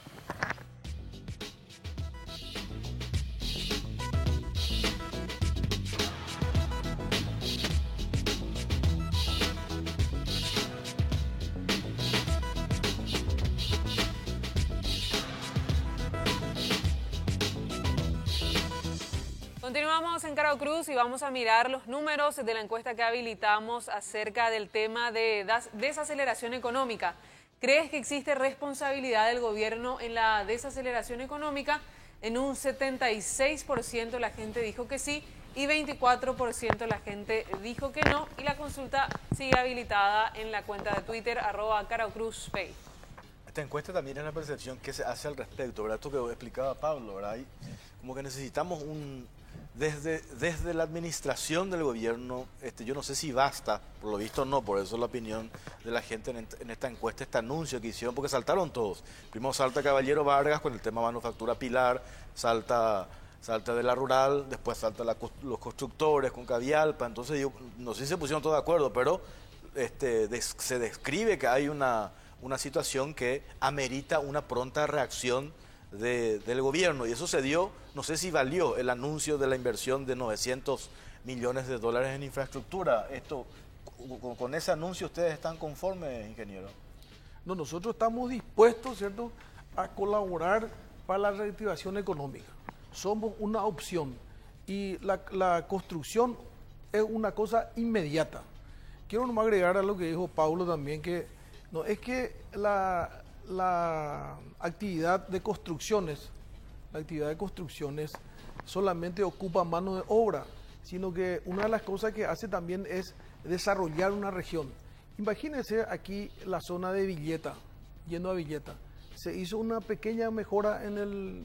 Continuamos en Caro Cruz y vamos a mirar los números de la encuesta que habilitamos acerca del tema de desaceleración económica. ¿Crees que existe responsabilidad del gobierno en la desaceleración económica? En un 76% la gente dijo que sí y 24% la gente dijo que no. Y la consulta sigue habilitada en la cuenta de Twitter, @CaroCruzPay. Esta encuesta también es la percepción que se hace al respecto, ¿verdad? Esto que explicaba Pablo, ¿verdad? Y como que necesitamos desde la administración del gobierno, yo no sé si basta, por lo visto no, por eso la opinión de la gente en esta encuesta, este anuncio que hicieron, porque saltaron todos. Primero salta Caballero Vargas con el tema manufactura Pilar, salta de la rural, después salta los constructores con Cavialpa, entonces yo no sé si se pusieron todos de acuerdo, pero se describe que hay una situación que amerita una pronta reacción del gobierno, y eso se dio, no sé si valió el anuncio de la inversión de $900 millones en infraestructura. Con ese anuncio, ¿ustedes están conformes, ingeniero? No, nosotros estamos dispuestos, ¿cierto?, a colaborar para la reactivación económica. Somos una opción y la construcción es una cosa inmediata. Quiero nomás agregar a lo que dijo Paulo también, que no es que la actividad de construcciones solamente ocupa mano de obra, sino que una de las cosas que hace también es desarrollar una región. Imagínense aquí la zona de Villeta, yendo a Villeta. Se hizo una pequeña mejora en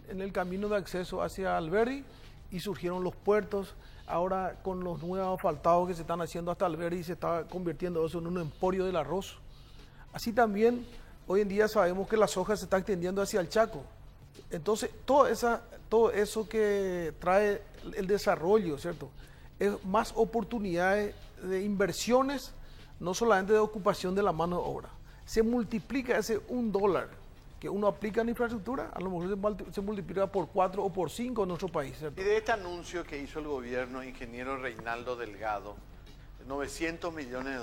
el camino de acceso hacia Alberdi y surgieron los puertos. Ahora con los nuevos asfaltados que se están haciendo hasta Alberdi se está convirtiendo eso en un emporio del arroz. Así también hoy en día sabemos que la soja se está extendiendo hacia el Chaco. Entonces, todo eso que trae el desarrollo, ¿cierto?, es más oportunidades de inversiones, no solamente de ocupación de la mano de obra. Se multiplica ese $1 que uno aplica en infraestructura, a lo mejor se multiplica por 4 o por 5 en nuestro país, ¿cierto? Y de este anuncio que hizo el gobierno, ingeniero Reinaldo Delgado, $900 millones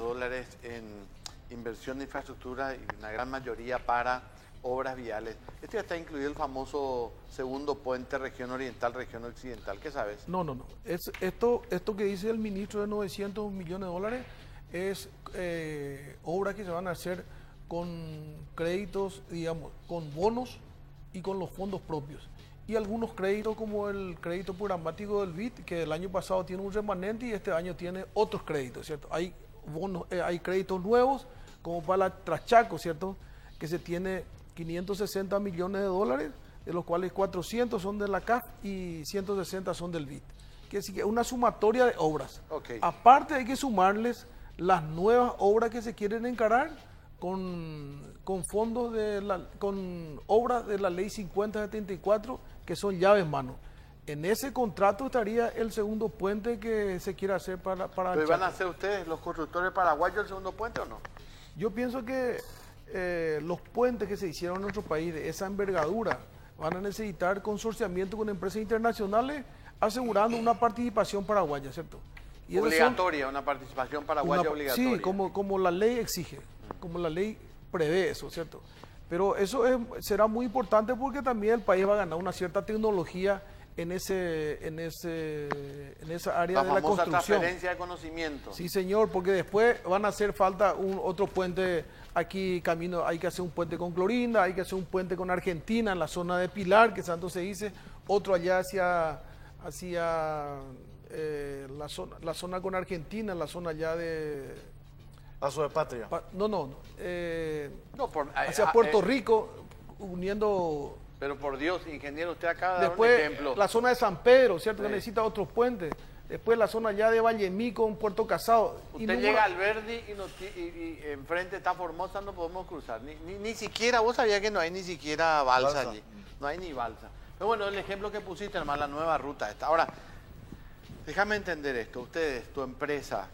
en inversión de infraestructura y una gran mayoría para obras viales. Ya está incluido el famoso segundo puente región oriental, región occidental. ¿Qué sabes? No. Esto que dice el ministro de $900 millones es obras que se van a hacer con créditos, digamos, con bonos y con los fondos propios. Y algunos créditos como el crédito programático del BID, que el año pasado tiene un remanente y este año tiene otros créditos, ¿cierto? Hay bonos, hay créditos nuevos, como para la Traschaco, ¿cierto?, que se tiene $560 millones, de los cuales 400 son de la CAF y 160 son del BID. Que es una sumatoria de obras. Okay. Aparte hay que sumarles las nuevas obras que se quieren encarar con fondos con obras de la Ley 5074, que son llave en mano. En ese contrato estaría el segundo puente que se quiere hacer para ¿Pero van a hacer ustedes, los constructores paraguayos, el segundo puente o no? Yo pienso que los puentes que se hicieron en nuestro país de esa envergadura van a necesitar consorciamiento con empresas internacionales asegurando una participación paraguaya, ¿cierto? Y esas son Obligatoria, una participación paraguaya obligatoria. Sí, como la ley exige, como la ley prevé eso, ¿cierto? Pero eso será muy importante porque también el país va a ganar una cierta tecnología en esa área de la famosa construcción. transferencia de conocimiento. Sí, señor, porque después van a hacer falta otro puente aquí camino, hay que hacer un puente con Clorinda, hay que hacer un puente con Argentina en la zona de Pilar, que tanto se dice, otro allá hacia la zona con Argentina, en la zona allá de... Paso de Patria. Hacia Puerto Rico, uniendo... Pero por Dios, ingeniero, usted acaba de dar un Después ejemplo. la zona de San Pedro, ¿cierto? Sí. Que necesita otros puentes. Después la zona allá de Vallemí en Puerto Casado. Usted llega al Verdi y enfrente está Formosa, no podemos cruzar. Ni siquiera, vos sabías que no hay ni siquiera balsa allí. No hay ni balsa. Pero bueno, el ejemplo que pusiste, hermano, la nueva ruta esta. Ahora, déjame entender esto. Ustedes, tu empresa,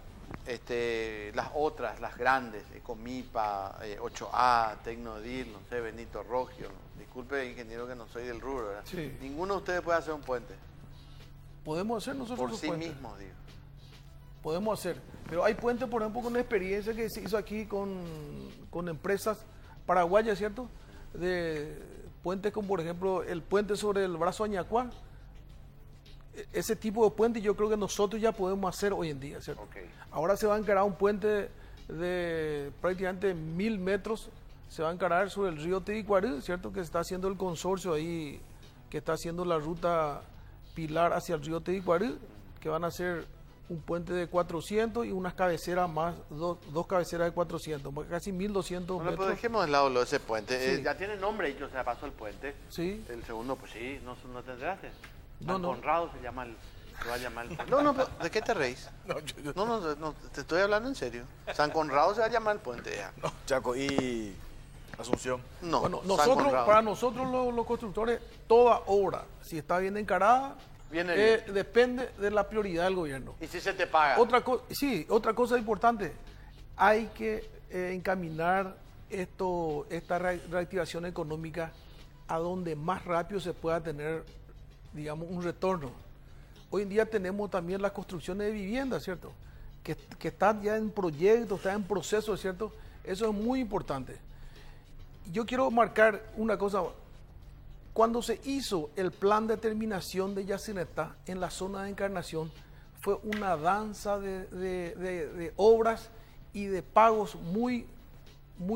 las otras, las grandes, Ecomipa, 8A, Tecnodil, no sé, Benito Rogio, ¿no? Disculpe, ingeniero, que no soy del rubro, ¿verdad? Sí. Ninguno de ustedes puede hacer un puente. Podemos hacer nosotros Por los sí puentes. mismos, digo. Podemos hacer. Pero hay puentes, por ejemplo, con experiencia que se hizo aquí con empresas paraguayas, ¿cierto? De puentes como, por ejemplo, el puente sobre el brazo Añacuá. Ese tipo de puente yo creo que nosotros ya podemos hacer hoy en día, ¿cierto? Okay. Ahora se va a encarar un puente de prácticamente 1000 metros, se va a encarar sobre el río Tedicuarú, ¿cierto? Que se está haciendo el consorcio ahí, que está haciendo la ruta Pilar hacia el río Tedicuarú, que van a hacer un puente de 400 y unas cabeceras más, dos cabeceras de 400, casi 1200 Bueno, metros. pues dejemos de lado lo de ese puente. Sí. Ya tiene nombre, o sea, pasó el puente. Sí. El segundo, pues sí, no te enteraste. No, San no. Conrado se va a llamar el puente. No, pero ¿de qué te reís? No, te estoy hablando en serio. San Conrado se va a llamar el puente ya. No, Chaco, y Asunción. No, Bueno, San Conrado. para nosotros los constructores, toda obra, si está bien encarada, Viene bien. depende de la prioridad del gobierno. ¿Y si se te paga? Otra cosa importante, hay que encaminar esta reactivación económica a donde más rápido se pueda tener, digamos, un retorno. Hoy en día tenemos también las construcciones de viviendas, ¿cierto? Que están ya en proyectos, están en proceso, ¿cierto? Eso es muy importante. Yo quiero marcar una cosa. Cuando se hizo el plan de terminación de Yacinetá en la zona de Encarnación, fue una danza de obras y de pagos muy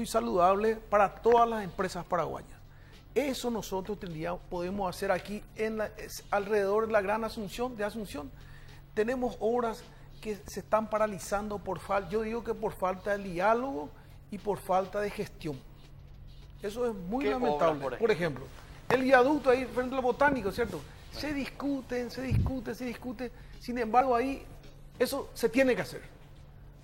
saludables para todas las empresas paraguayas. Eso nosotros podemos hacer aquí alrededor de la Gran Asunción, Tenemos obras que se están paralizando yo digo que por falta de diálogo y por falta de gestión. Eso es muy ¿Qué lamentable. obras, por ejemplo, el viaducto ahí frente al Botánico, ¿cierto? Se discute. Sin embargo, ahí eso se tiene que hacer.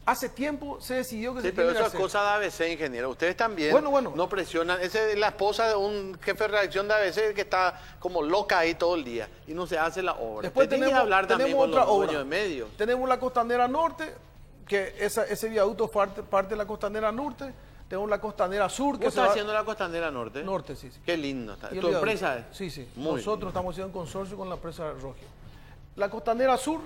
Hace tiempo se decidió que Sí, se pero tiene que eso es hacer. cosa de ABC, ingeniero. Ustedes también Bueno. no presionan. Esa es la esposa de un jefe de redacción de ABC que está como loca ahí todo el día y no se hace la obra. Después Usted tiene que tenemos, hablar también tenemos con otra los obra. dueños de medios. Tenemos la Costanera Norte, que ese viaducto parte de la Costanera Norte. Tenemos la Costanera Sur, que ¿Vos se estás va... haciendo la Costanera Norte? Norte, sí. Qué lindo está. Y el ¿Tu viaducto. empresa es? Sí. Muy Nosotros bien. estamos haciendo un consorcio con la empresa Rogio. La Costanera Sur,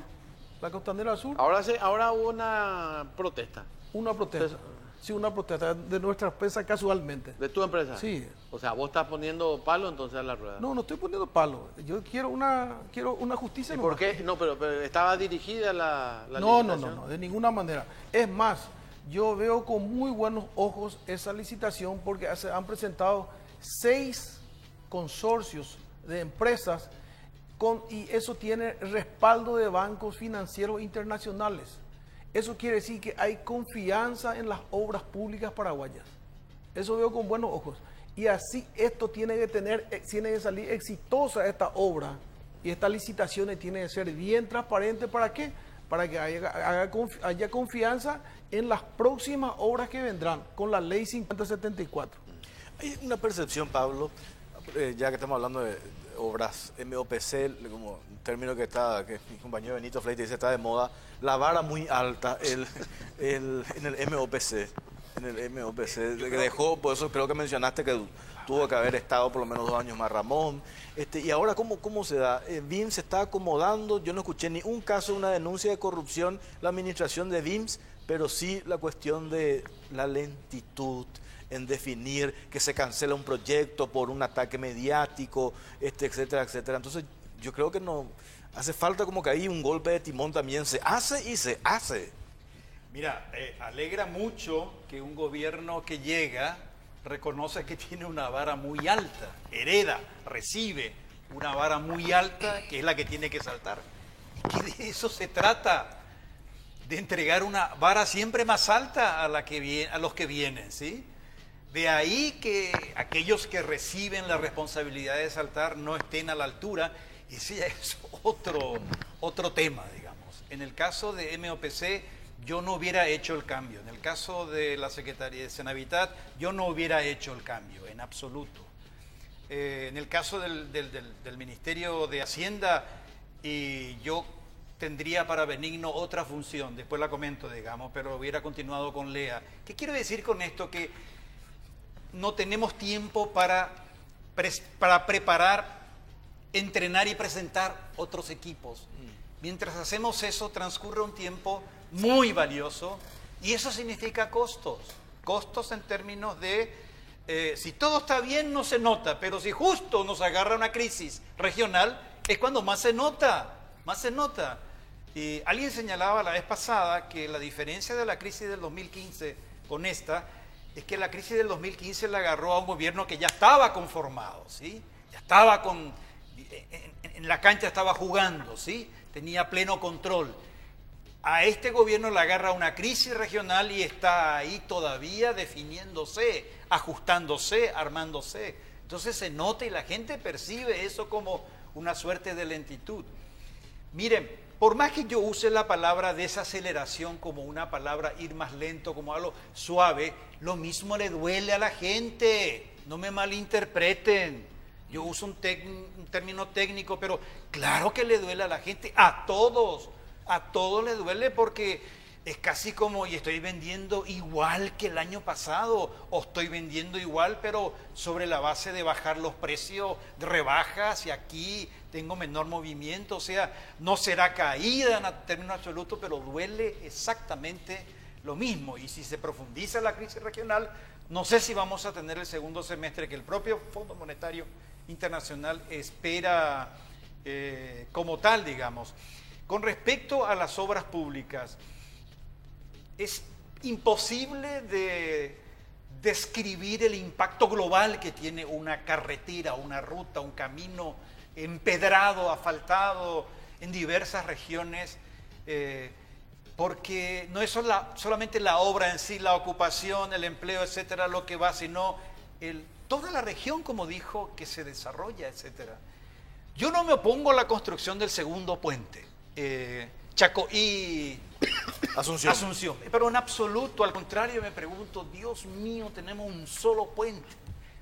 Ahora hubo una protesta una protesta. Sí, una protesta de nuestra empresa casualmente. de tu empresa. Sí. O sea, vos estás poniendo palo entonces a la rueda. No estoy poniendo palo. Yo quiero una justicia. ¿Y nomás. por qué? No, pero estaba dirigida la No, licitación. de ninguna manera. Es más, yo veo con muy buenos ojos esa licitación porque se han presentado 6 consorcios de empresas y eso tiene respaldo de bancos financieros internacionales. Eso quiere decir que hay confianza en las obras públicas paraguayas. Eso veo con buenos ojos. Y así esto tiene que salir exitosa esta obra y estas licitaciones tienen que ser bien transparentes. ¿Para qué? Para que haya confianza en las próximas obras que vendrán con la ley 5074. Hay una percepción, Pablo, ya que estamos hablando de obras MOPC, como un término que mi compañero Benito Fleite dice está de moda, la vara muy alta en el MOPC. en el MOPC, que dejó, por eso creo que mencionaste que tuvo que haber estado por lo menos 2 años más Ramón. Y ahora, ¿cómo se da? VIMS se está acomodando, yo no escuché ni un caso de una denuncia de corrupción, la administración de VIMS, pero sí la cuestión de la lentitud en definir que se cancela un proyecto por un ataque mediático, etcétera, etcétera. Entonces, yo creo que no hace falta como que ahí un golpe de timón también, se hace y se hace. Mira, alegra mucho que un gobierno que llega reconoce que tiene una vara muy alta, hereda, recibe una vara muy alta que es la que tiene que saltar. Y que de eso se trata, de entregar una vara siempre más alta a los que vienen, ¿sí? De ahí que aquellos que reciben la responsabilidad de saltar no estén a la altura, ese ya es otro tema, digamos. En el caso de MOPC, yo no hubiera hecho el cambio. En el caso de la Secretaría de Senavitat, yo no hubiera hecho el cambio, en absoluto. En el caso del Ministerio de Hacienda, yo tendría para Benigno otra función, después la comento, digamos, pero hubiera continuado con Lea. ¿Qué quiero decir con esto? Que no tenemos tiempo para preparar, entrenar y presentar otros equipos. Mientras hacemos eso, transcurre un tiempo muy valioso y eso significa costos. Costos en términos de, si todo está bien no se nota, pero si justo nos agarra una crisis regional, es cuando más se nota, más se nota. Y alguien señalaba la vez pasada que la diferencia de la crisis del 2015 con esta es que la crisis del 2015 la agarró a un gobierno que ya estaba conformado, ¿sí? Ya estaba en la cancha estaba jugando, ¿sí? Tenía pleno control. A este gobierno le agarra una crisis regional y está ahí todavía definiéndose, ajustándose, armándose. Entonces se nota y la gente percibe eso como una suerte de lentitud. Miren, por más que yo use la palabra desaceleración como una palabra ir más lento, como algo suave, lo mismo le duele a la gente. No me malinterpreten. Yo uso un término técnico, pero claro que le duele a la gente, a todos le duele porque es casi como, y estoy vendiendo igual que el año pasado, o estoy vendiendo igual, pero sobre la base de bajar los precios, de rebajas, y aquí tengo menor movimiento, o sea, no será caída en términos absolutos, pero duele exactamente lo mismo. Y si se profundiza la crisis regional, no sé si vamos a tener el segundo semestre que el propio Fondo Monetario Internacional espera como tal, digamos. Con respecto a las obras públicas, es imposible de describir el impacto global que tiene una carretera, una ruta, un camino empedrado, asfaltado en diversas regiones, porque no es solamente la obra en sí, la ocupación, el empleo, etcétera, lo que va, sino toda la región, como dijo, que se desarrolla, etcétera. Yo no me opongo a la construcción del segundo puente, Chacoí Asunción, pero en absoluto, al contrario, me pregunto, Dios mío, tenemos un solo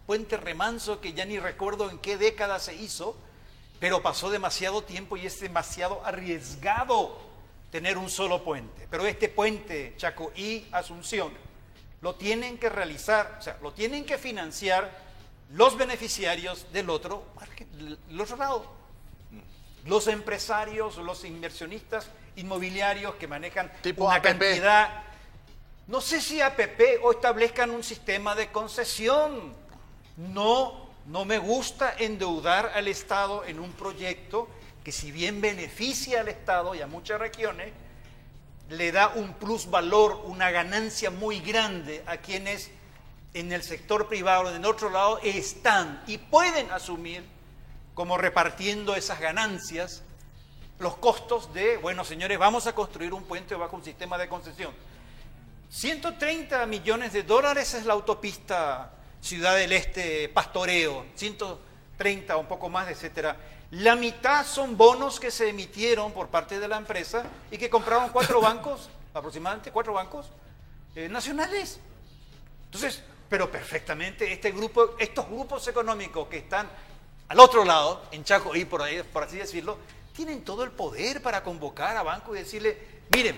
puente Remanso, que ya ni recuerdo en qué década se hizo, pero pasó demasiado tiempo y es demasiado arriesgado tener un solo puente. Pero este puente Chacoí Asunción lo tienen que realizar, o sea, lo tienen que financiar los beneficiarios del otro lado. Los empresarios, los inversionistas inmobiliarios que manejan tipo una APP. Cantidad, no sé si APP o establezcan un sistema de concesión. No me gusta endeudar al Estado en un proyecto que, si bien beneficia al Estado y a muchas regiones, le da un plusvalor, una ganancia muy grande a quienes en el sector privado, en el otro lado, están y pueden asumir como repartiendo esas ganancias, los costos de, bueno, señores, vamos a construir un puente bajo un sistema de concesión. 130 millones de dólares es la autopista Ciudad del Este Pastoreo, 130 o un poco más, etcétera. La mitad son bonos que se emitieron por parte de la empresa y que compraron 4 bancos, aproximadamente 4 bancos nacionales. Entonces, pero perfectamente estos grupos económicos que están al otro lado, en Chacoí, por así decirlo, tienen todo el poder para convocar a bancos y decirle, miren,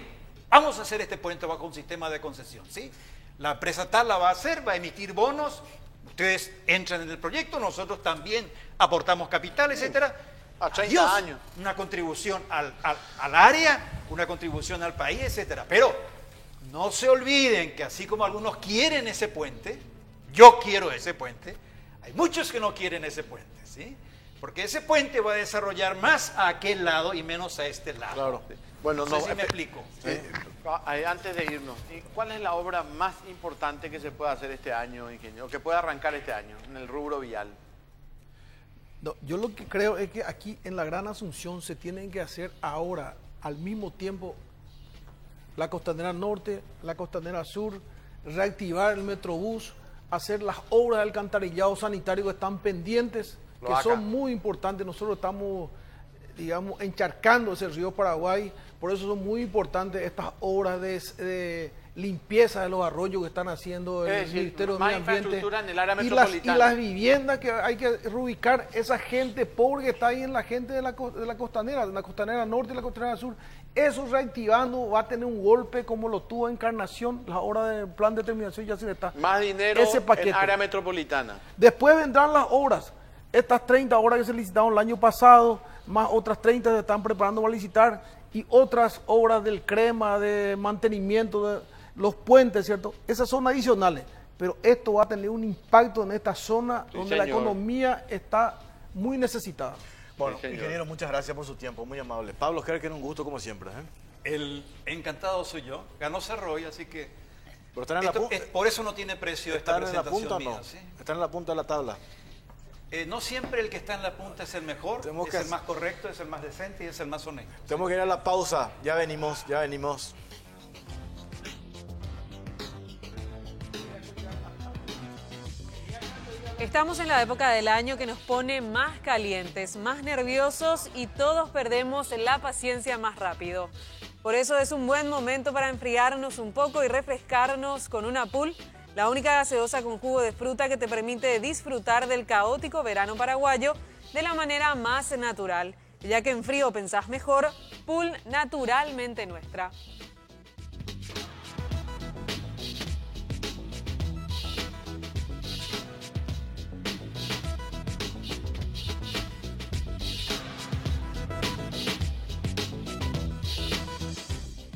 vamos a hacer este puente bajo un sistema de concesión, ¿sí? La empresa tal la va a hacer, va a emitir bonos, ustedes entran en el proyecto, nosotros también aportamos capital, etcétera. A 30 Adiós, años. una contribución al área, una contribución al país, etcétera. Pero no se olviden que así como algunos quieren ese puente, yo quiero ese puente, hay muchos que no quieren ese puente, ¿sí? Porque ese puente va a desarrollar más a aquel lado y menos a este lado. Claro. Bueno, No sé si me explico. Antes de irnos, ¿cuál es la obra más importante que se puede hacer este año, ingeniero? Que puede arrancar este año en el rubro vial. No, yo lo que creo es que aquí en la Gran Asunción se tienen que hacer ahora, al mismo tiempo, la Costanera Norte, la Costanera Sur, reactivar el Metrobús, hacer las obras de alcantarillado sanitario que están pendientes, que Cloaca. son muy importantes. Nosotros estamos, digamos, encharcando ese río Paraguay, por eso son muy importantes estas obras de limpieza de los arroyos que están haciendo el Es decir, Ministerio de más Medio Ambiente. infraestructura en el área y metropolitana. las viviendas que hay que reubicar, esa gente pobre que está ahí en la gente de la costanera norte y la costanera sur, eso reactivando va a tener un golpe como lo tuvo Encarnación, la obra del plan de terminación ya se le está. Más dinero Ese paquete. en área metropolitana. Después vendrán las obras, estas 30 obras que se licitaron el año pasado, más otras 30 se están preparando para licitar, y otras obras del CREMA, de mantenimiento de los puentes, ¿cierto? Esas son adicionales, pero esto va a tener un impacto en esta zona Sí, donde la señor. economía está muy necesitada. Bueno, Sí, señor. ingeniero, muchas gracias por su tiempo, muy amable. Pablo Gerken, un gusto como siempre. El encantado soy yo, ganó Cerroy, así que Pero están en la punta. por eso no tiene precio esta ¿Están en la presentación punta o no? mía, ¿sí? Están en la punta de la tabla. No siempre el que está en la punta es el mejor, Tenemos es que el más correcto, es el más decente y es el más honesto. Tenemos que ir a la pausa. Ya venimos, ya venimos. Estamos en la época del año que nos pone más calientes, más nerviosos y todos perdemos la paciencia más rápido. Por eso es un buen momento para enfriarnos un poco y refrescarnos con una Pool, la única gaseosa con jugo de fruta que te permite disfrutar del caótico verano paraguayo de la manera más natural. Ya que en frío pensás mejor, Pool naturalmente nuestra.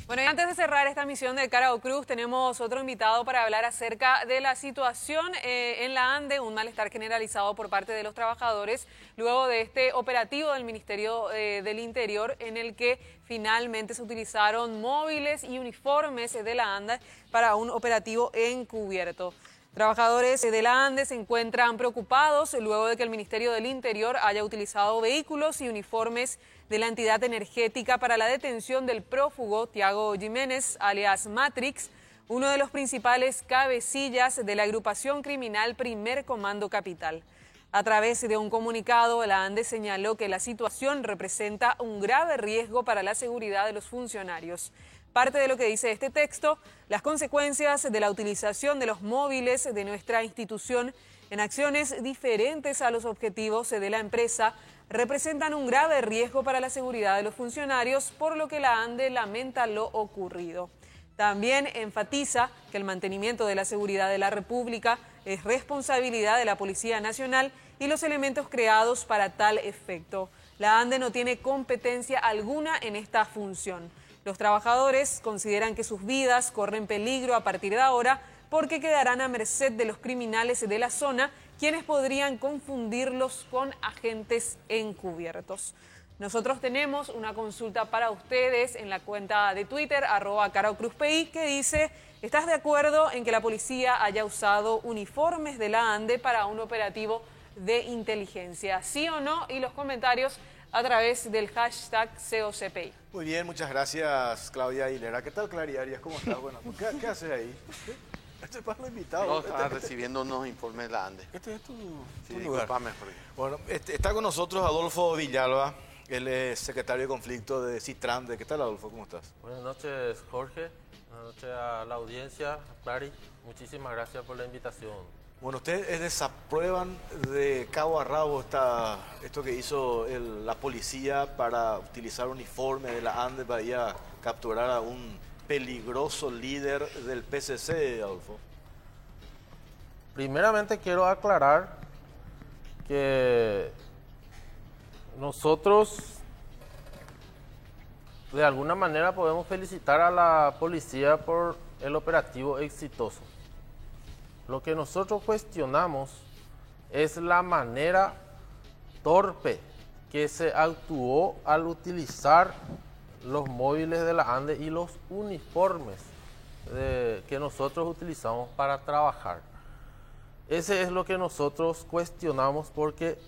Bueno, y antes de cerrar esta misión de Carao Cruz, tenemos otro invitado para hablar acerca de la situación en la ANDE, un malestar generalizado por parte de los trabajadores, luego de este operativo del Ministerio del Interior, en el que finalmente se utilizaron móviles y uniformes de la ANDE para un operativo encubierto. Trabajadores de la ANDE se encuentran preocupados luego de que el Ministerio del Interior haya utilizado vehículos y uniformes de la entidad energética para la detención del prófugo Tiago Jiménez, alias Matrix, uno de los principales cabecillas de la agrupación criminal Primer Comando Capital. A través de un comunicado, la ANDE señaló que la situación representa un grave riesgo para la seguridad de los funcionarios. Parte de lo que dice este texto, las consecuencias de la utilización de los móviles de nuestra institución en acciones diferentes a los objetivos de la empresa representan un grave riesgo para la seguridad de los funcionarios, por lo que la ANDE lamenta lo ocurrido. También enfatiza que el mantenimiento de la seguridad de la República es responsabilidad de la Policía Nacional y los elementos creados para tal efecto. La ANDE no tiene competencia alguna en esta función. Los trabajadores consideran que sus vidas corren peligro a partir de ahora porque quedarán a merced de los criminales de la zona, quienes podrían confundirlos con agentes encubiertos. Nosotros tenemos una consulta para ustedes en la cuenta de Twitter, @CaraoCruzPI, que dice: ¿estás de acuerdo en que la policía haya usado uniformes de la ANDE para un operativo de inteligencia? ¿Sí o no? Y los comentarios a través del hashtag COCPI. Muy bien, muchas gracias, Claudia Aguilera. ¿Qué tal, Clary Arias? ¿Cómo estás? Bueno, ¿qué haces ahí? Este es para los invitados. No, estaba recibiendo unos informes de la ANDE. Este es tu Sí, lugar. disculpame, Jorge. Bueno, está con nosotros Adolfo Villalba. Él es secretario de conflicto de Citrande. ¿Qué tal, Adolfo? ¿Cómo estás? Buenas noches, Jorge. Buenas noches a la audiencia. Clary, muchísimas gracias por la invitación. Bueno, ¿ustedes desaprueban de cabo a rabo esto que hizo la policía para utilizar uniforme de la ANDE para ir a capturar a un peligroso líder del PCC, Adolfo? Primeramente quiero aclarar que nosotros de alguna manera podemos felicitar a la policía por el operativo exitoso. Lo que nosotros cuestionamos es la manera torpe que se actuó al utilizar los móviles de la ANDE y los uniformes que nosotros utilizamos para trabajar. Ese es lo que nosotros cuestionamos, porque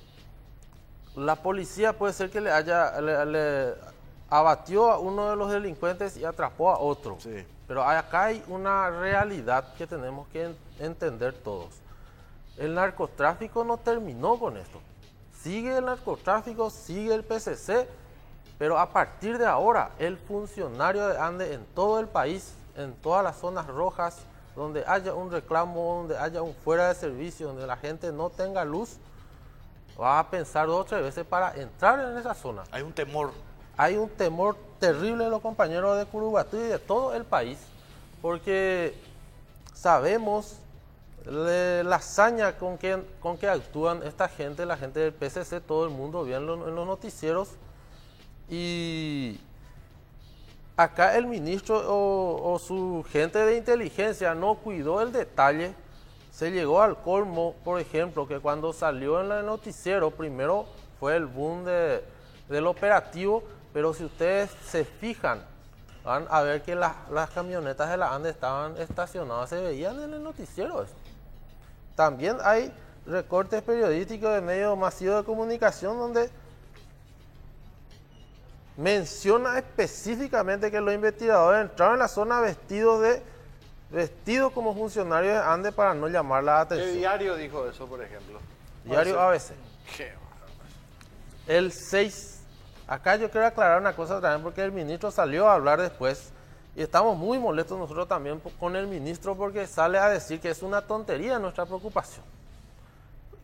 la policía puede ser que le abatió a uno de los delincuentes y atrapó a otro. Sí. Pero acá hay una realidad que tenemos que entender todos. El narcotráfico no terminó con esto. Sigue el narcotráfico, sigue el PCC, pero a partir de ahora el funcionario de ANDE en todo el país, en todas las zonas rojas, donde haya un reclamo, donde haya un fuera de servicio, donde la gente no tenga luz, va a pensar 2 o 3 veces para entrar en esa zona. Hay un temor. Hay un temor terrible de los compañeros de Curuguatú y de todo el país, porque sabemos la hazaña con que actúan esta gente, la gente del PCC, todo el mundo ve en los noticieros. Y acá el ministro o su gente de inteligencia no cuidó el detalle. Se llegó al colmo, por ejemplo, que cuando salió en el noticiero, primero fue el boom del operativo, pero si ustedes se fijan, van a ver que las camionetas de la ANDE estaban estacionadas, se veían en el noticiero eso. También hay recortes periodísticos de medios masivos de comunicación donde menciona específicamente que los investigadores entraron en la zona vestidos como funcionarios de ANDE para no llamar la ¿Qué atención. diario dijo eso, por ejemplo? Diario ABC. Qué El 6, acá yo quiero aclarar una cosa también, porque el ministro salió a hablar después y estamos muy molestos nosotros también con el ministro, porque sale a decir que es una tontería nuestra preocupación,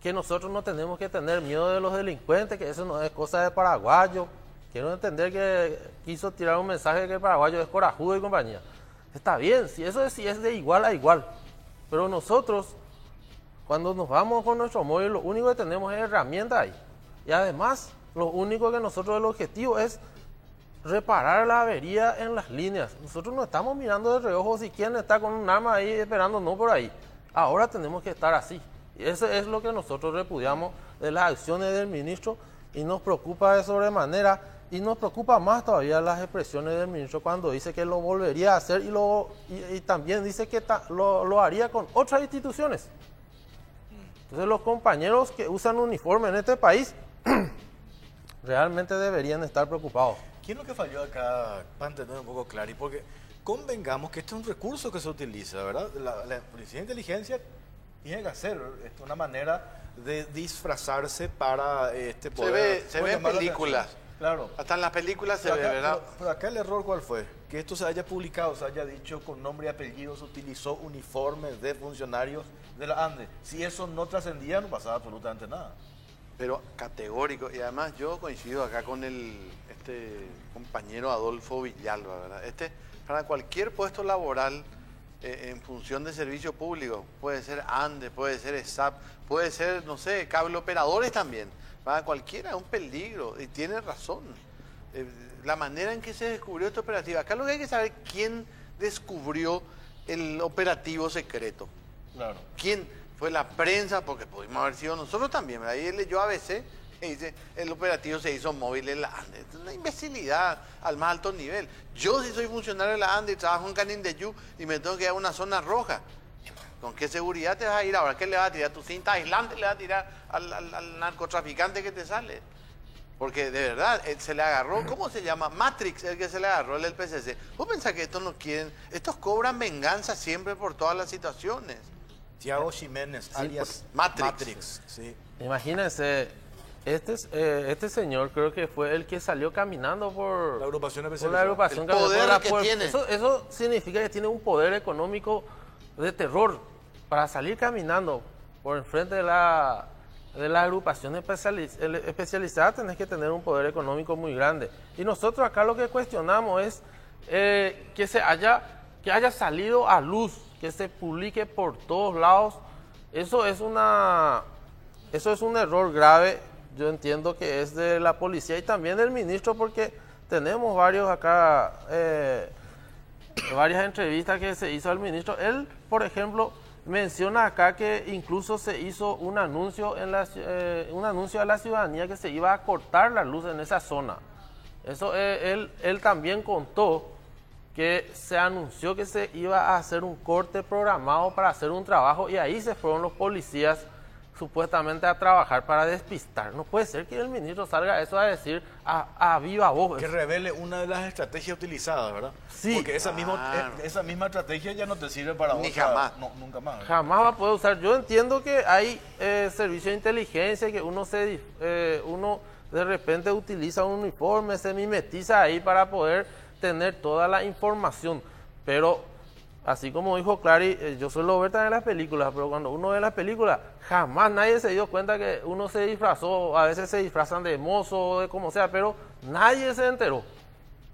que nosotros no tenemos que tener miedo de los delincuentes, que eso no es cosa de paraguayo. Quiero entender que quiso tirar un mensaje de que el paraguayo es corajudo y compañía. Está bien, si eso es de igual a igual, pero nosotros cuando nos vamos con nuestro móvil, lo único que tenemos es herramientas ahí. Y además, lo único que nosotros, el objetivo es reparar la avería en las líneas. Nosotros no estamos mirando de reojo si quién está con un arma ahí esperando, no por ahí. Ahora tenemos que estar así. Y eso es lo que nosotros repudiamos de las acciones del ministro y nos preocupa de sobremanera. Y nos preocupa más todavía las expresiones del ministro cuando dice que lo volvería a hacer y también dice que lo haría con otras instituciones. Entonces los compañeros que usan uniforme en este país realmente deberían estar preocupados. ¿Qué es lo que falló acá para entender un poco claro? Porque convengamos que este es un recurso que se utiliza, ¿verdad? La policía de inteligencia tiene que hacer una manera de disfrazarse para poder... Se ve en películas. Claro. Hasta en las películas se Pero ve, acá, ¿verdad? pero acá el error, ¿cuál fue? Que esto se haya publicado, se haya dicho con nombre y apellido, se utilizó uniformes de funcionarios de la ANDE. Si eso no trascendía, no pasaba absolutamente nada. Pero categórico. Y además yo coincido acá con compañero Adolfo Villalba, ¿verdad? Para cualquier puesto laboral en función de servicio público, puede ser ANDE, puede ser ESAP, puede ser, no sé, cable operadores también. Para cualquiera es un peligro, y tiene razón. La manera en que se descubrió esta operativa. Acá lo que hay que saber quién descubrió el operativo secreto. Claro. ¿Quién? Fue la prensa, porque pudimos haber sido nosotros también. ¿Verdad? Ahí leyó ABC y dice, el operativo se hizo móvil en la ANDE. Es una imbecilidad al más alto nivel. Yo si soy funcionario de la ANDE y trabajo en Canindeyú y me tengo que ir a una zona roja, ¿con qué seguridad te vas a ir ahora? ¿Qué le vas a tirar? ¿Tu cinta aislante le vas a tirar al narcotraficante que te sale? Porque de verdad, se le agarró, ¿cómo se llama? Matrix, el que se le agarró el del PCC. ¿Vos pensás que estos no quieren? Estos cobran venganza siempre por todas las situaciones. Tiago Jiménez, alias Matrix. Sí. Imagínense, este señor creo que fue el que salió caminando por La agrupación por especializada. la agrupación El poder que por- tiene. Eso significa que tiene un poder económico de terror para salir caminando por enfrente de la agrupación especializada. Tenés que tener un poder económico muy grande. Y nosotros acá lo que cuestionamos es que haya salido a luz, que se publique por todos lados, eso es un error grave. Yo entiendo que es de la policía y también del ministro, porque tenemos varias entrevistas que se hizo al ministro. Él, por ejemplo, menciona acá que incluso se hizo un anuncio a la ciudadanía que se iba a cortar la luz en esa zona. Eso él también contó que se anunció que se iba a hacer un corte programado para hacer un trabajo, y ahí se fueron los policías supuestamente a trabajar para despistar. No puede ser que el ministro salga eso a decir a viva voz. Que revele una de las estrategias utilizadas, ¿verdad? Sí. Porque esa misma estrategia ya no te sirve para Ni otra, jamás. no, nunca más. ¿verdad? Jamás va a poder usar. Yo entiendo que hay servicios de inteligencia, que uno de repente utiliza un uniforme, se mimetiza ahí para poder tener toda la información, pero así como dijo Clary, yo suelo ver también las películas, pero cuando uno ve las películas, jamás nadie se dio cuenta que uno se disfrazó. A veces se disfrazan de mozo o de como sea, pero nadie se enteró.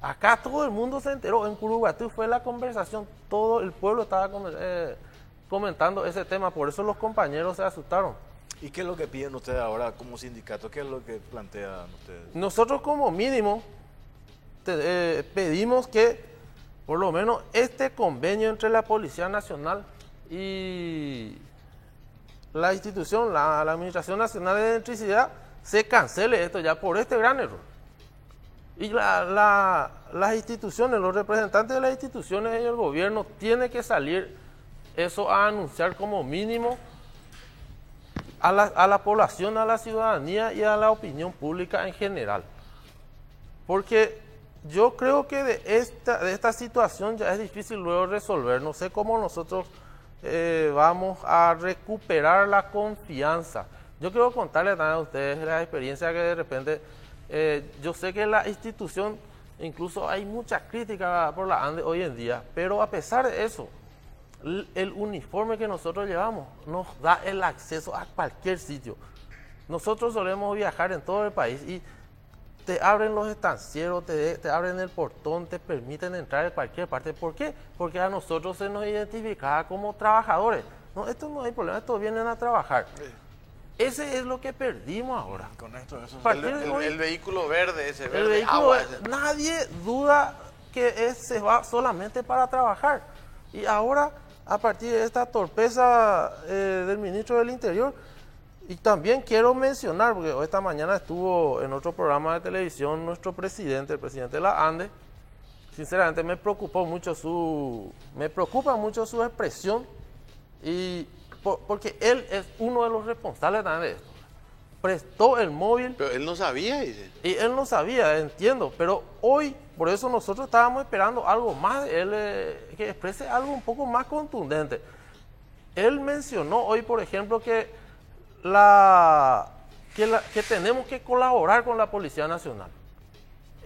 Acá todo el mundo se enteró. En Curuguatú fue la conversación, todo el pueblo estaba comentando ese tema, por eso los compañeros se asustaron. ¿Y qué es lo que piden ustedes ahora como sindicato? ¿Qué es lo que plantean ustedes? Nosotros como mínimo pedimos que por lo menos este convenio entre la Policía Nacional y la institución, la Administración Nacional de Electricidad, se cancele esto ya por este gran error. Y las instituciones, los representantes de las instituciones y el gobierno tienen que salir eso a anunciar como mínimo a la población, a la ciudadanía y a la opinión pública en general. Porque yo creo que de esta situación ya es difícil luego resolver. No sé cómo nosotros vamos a recuperar la confianza. Yo quiero contarles también a ustedes la experiencia que de repente, yo sé que la institución, incluso hay mucha crítica por la ANDE hoy en día, pero a pesar de eso, el uniforme que nosotros llevamos nos da el acceso a cualquier sitio. Nosotros solemos viajar en todo el país y te abren los estancieros, te abren el portón, te permiten entrar en cualquier parte. ¿Por qué? Porque a nosotros se nos identificaba como trabajadores. No, esto no hay problema, estos vienen a trabajar. Ese es lo que perdimos ahora. Con esto, eso El vehículo verde, ese el verde, vehículo, agua. nadie duda que se va solamente para trabajar. Y ahora, a partir de esta torpeza del ministro del Interior, y también quiero mencionar, porque esta mañana estuvo en otro programa de televisión nuestro presidente, el presidente de la ANDE. Sinceramente me preocupa mucho su expresión, y porque él es uno de los responsables también de esto. Prestó el móvil. Pero él no sabía, dice. Y él no sabía, entiendo, pero hoy, por eso nosotros estábamos esperando algo más de él, que exprese algo un poco más contundente. Él mencionó hoy, por ejemplo, que tenemos que colaborar con la Policía Nacional.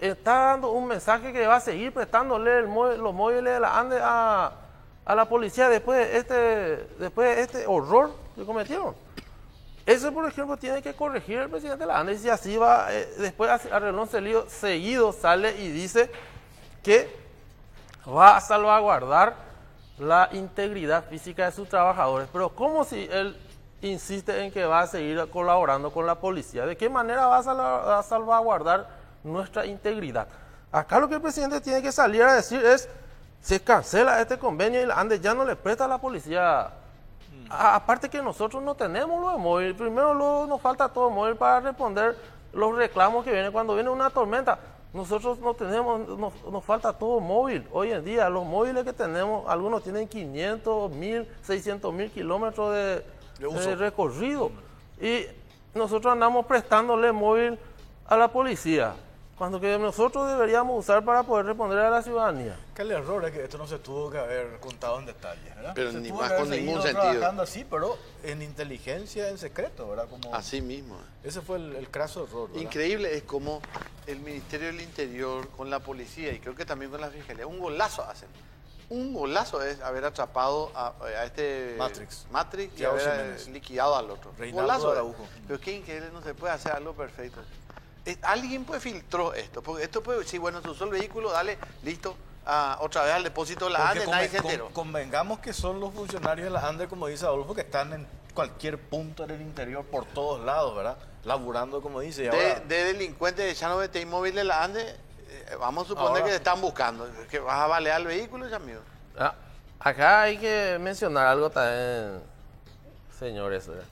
Está dando un mensaje que va a seguir prestándole los móviles de la ANDE a la policía después de este horror que cometieron. Eso, por ejemplo, tiene que corregir el presidente de la ANDE. Y si así va, después a renglón seguido sale y dice que va a salvaguardar la integridad física de sus trabajadores. Pero ¿cómo si él insiste en que va a seguir colaborando con la policía? ¿De qué manera va a salvaguardar nuestra integridad? Acá lo que el presidente tiene que salir a decir es: se cancela este convenio y la ANDE ya no le presta a la policía. Aparte que nosotros no tenemos los móviles. Primero nos falta todo móvil para responder los reclamos que vienen cuando viene una tormenta. Nosotros no tenemos, nos falta todo móvil. Hoy en día los móviles que tenemos, algunos tienen 500, 1000, 600.000 kilómetros de recorrido, y nosotros andamos prestándole móvil a la policía, cuando que nosotros deberíamos usar para poder responder a la ciudadanía. Que el error es que esto no se tuvo que haber contado en detalle, ¿verdad? Pero se ni tuvo más que haber con ningún seguido sentido. trabajando así, pero en inteligencia, en secreto, ¿verdad? Como, Así mismo. ese fue el craso error, ¿verdad? Increíble es como el Ministerio del Interior con la policía, y creo que también con la Fiscalía, un golazo hacen. Un golazo es haber atrapado a este Matrix y Thiago haber Jiménez. liquidado al otro. Reinaldo Golazo. Araujo. Pero qué increíble, no se puede hacer algo perfecto. Alguien pues filtró esto, porque esto puede, sí, bueno, se usó el vehículo, dale, listo, otra vez al depósito de la Porque ANDE, nadie se enteró. convengamos que son los funcionarios de la ANDE, como dice Adolfo, que están en cualquier punto del interior, por todos lados, ¿verdad? Laburando, como dice. Y ahora, De delincuentes de Chano BTI móvil de la ANDE, vamos a suponer Ahora- que te están buscando. Que vas a balear el vehículo, ya, amigo. Ah, acá hay que mencionar algo también, señores. ¿verdad?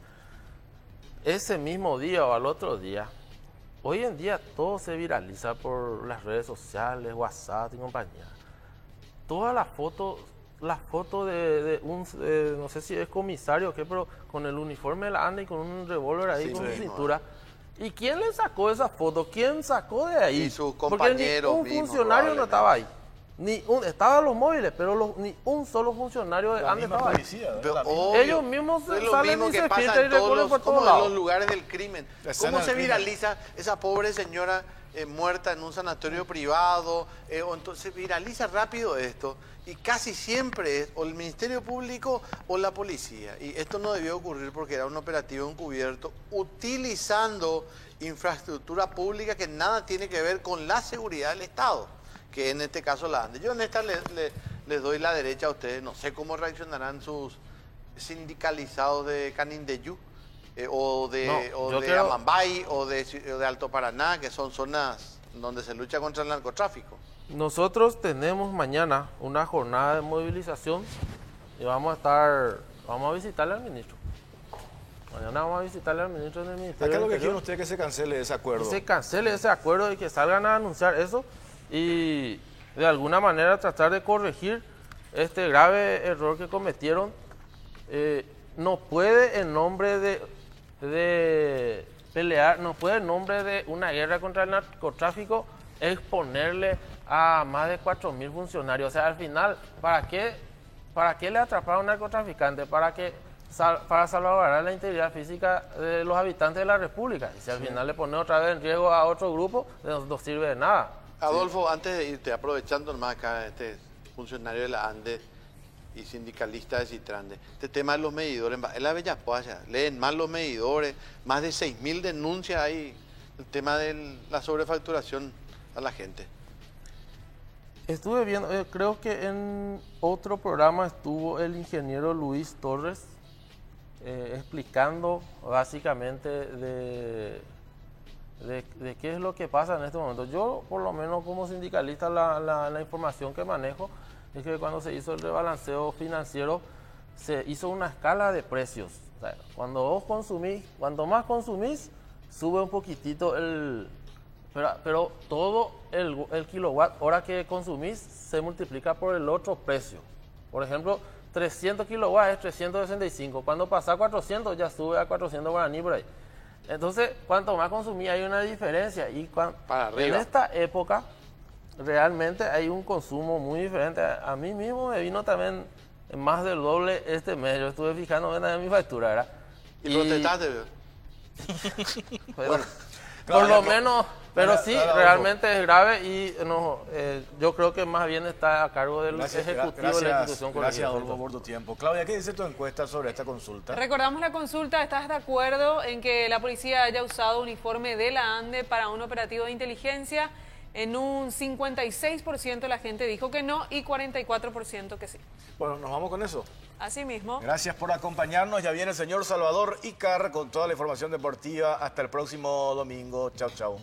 Ese mismo día o al otro día, hoy en día todo se viraliza por las redes sociales, WhatsApp y compañía. Todas las fotos de un, no sé si es comisario o qué, pero con el uniforme de la ANDE y con un revólver ahí Sí, con su mismo, cintura. ¿Y quién le sacó esa foto? ¿Quién sacó de ahí? Y sus Porque compañeros ni un mismos, funcionario no probablemente. estaba ahí. Estaban los móviles, pero ni un solo funcionario de la ANDE misma estaba ahí. policía, ¿verdad? Pero La misma- obvio, Ellos mismos es lo salen mismo y que se pasa filtran en y recorren por como todos en los lados. lugares del crimen. La escena ¿Cómo del se crimen. viraliza esa pobre señora muerta en un sanatorio privado? O entonces se viraliza rápido esto y casi siempre es o el Ministerio Público o la policía. Y esto no debió ocurrir porque era un operativo encubierto utilizando infraestructura pública que nada tiene que ver con la seguridad del Estado, que en este caso la ANDE. Yo en esta les doy la derecha a ustedes, no sé cómo reaccionarán sus sindicalizados de Canindeyú, o de, No, o yo de creo- Amambay, o de Alto Paraná, que son zonas donde se lucha contra el narcotráfico. Nosotros tenemos mañana una jornada de movilización y vamos a visitarle al ministro. Mañana vamos a visitarle al ministro del Ministerio Acá lo del que quieren Interior. ustedes es que se cancele ese acuerdo. Que se cancele ese acuerdo y que salgan a anunciar eso y de alguna manera tratar de corregir este grave error que cometieron. No puede en nombre de pelear, no puede en nombre de una guerra contra el narcotráfico exponerle a más de 4.000 funcionarios. O sea, al final, ¿para qué le atraparon a un narcotraficante? Para salvaguardar la integridad física de los habitantes de la República. Y si al final le pone otra vez en riesgo a otro grupo, no sirve de nada. Adolfo, antes de irte, aprovechando nomás acá este funcionario de la ANDE y sindicalista de Citrande, este tema de los medidores, en la Bellapoya, leen más los medidores, más de 6.000 denuncias hay, el tema de la sobrefacturación a la gente. Estuve viendo, creo que en otro programa estuvo el ingeniero Luis Torres explicando básicamente de qué es lo que pasa en este momento. Yo, por lo menos como sindicalista, la información que manejo es que cuando se hizo el rebalanceo financiero se hizo una escala de precios. O sea, cuando vos consumís, cuanto más consumís, sube un poquitito pero todo el kilowatt hora que consumís se multiplica por el otro precio. Por ejemplo, 300 kilowatts es 365. Cuando pasa a 400 ya sube a 400 guaraní por ahí. Entonces, cuanto más consumís hay una diferencia. Y Para en arriba. esta época realmente hay un consumo muy diferente. A mí mismo me vino también más del doble este mes. Yo estuve fijándome en mi factura, ¿verdad? Y protestaste, veo. Pero, Claro, por lo ya, menos, pero claro, sí, claro, realmente es grave y yo creo que más bien está a cargo del Gracias, ejecutivo de la institución gracias colegiada. Adolfo por tu tiempo. Claudia, ¿qué dice tu encuesta sobre esta consulta? Recordamos la consulta, ¿estás de acuerdo en que la policía haya usado uniforme de la ANDE para un operativo de inteligencia? En un 56% la gente dijo que no y 44% que sí. Bueno, nos vamos con eso. Así mismo. Gracias por acompañarnos. Ya viene el señor Salvador Icar con toda la información deportiva. Hasta el próximo domingo. Chao, chao.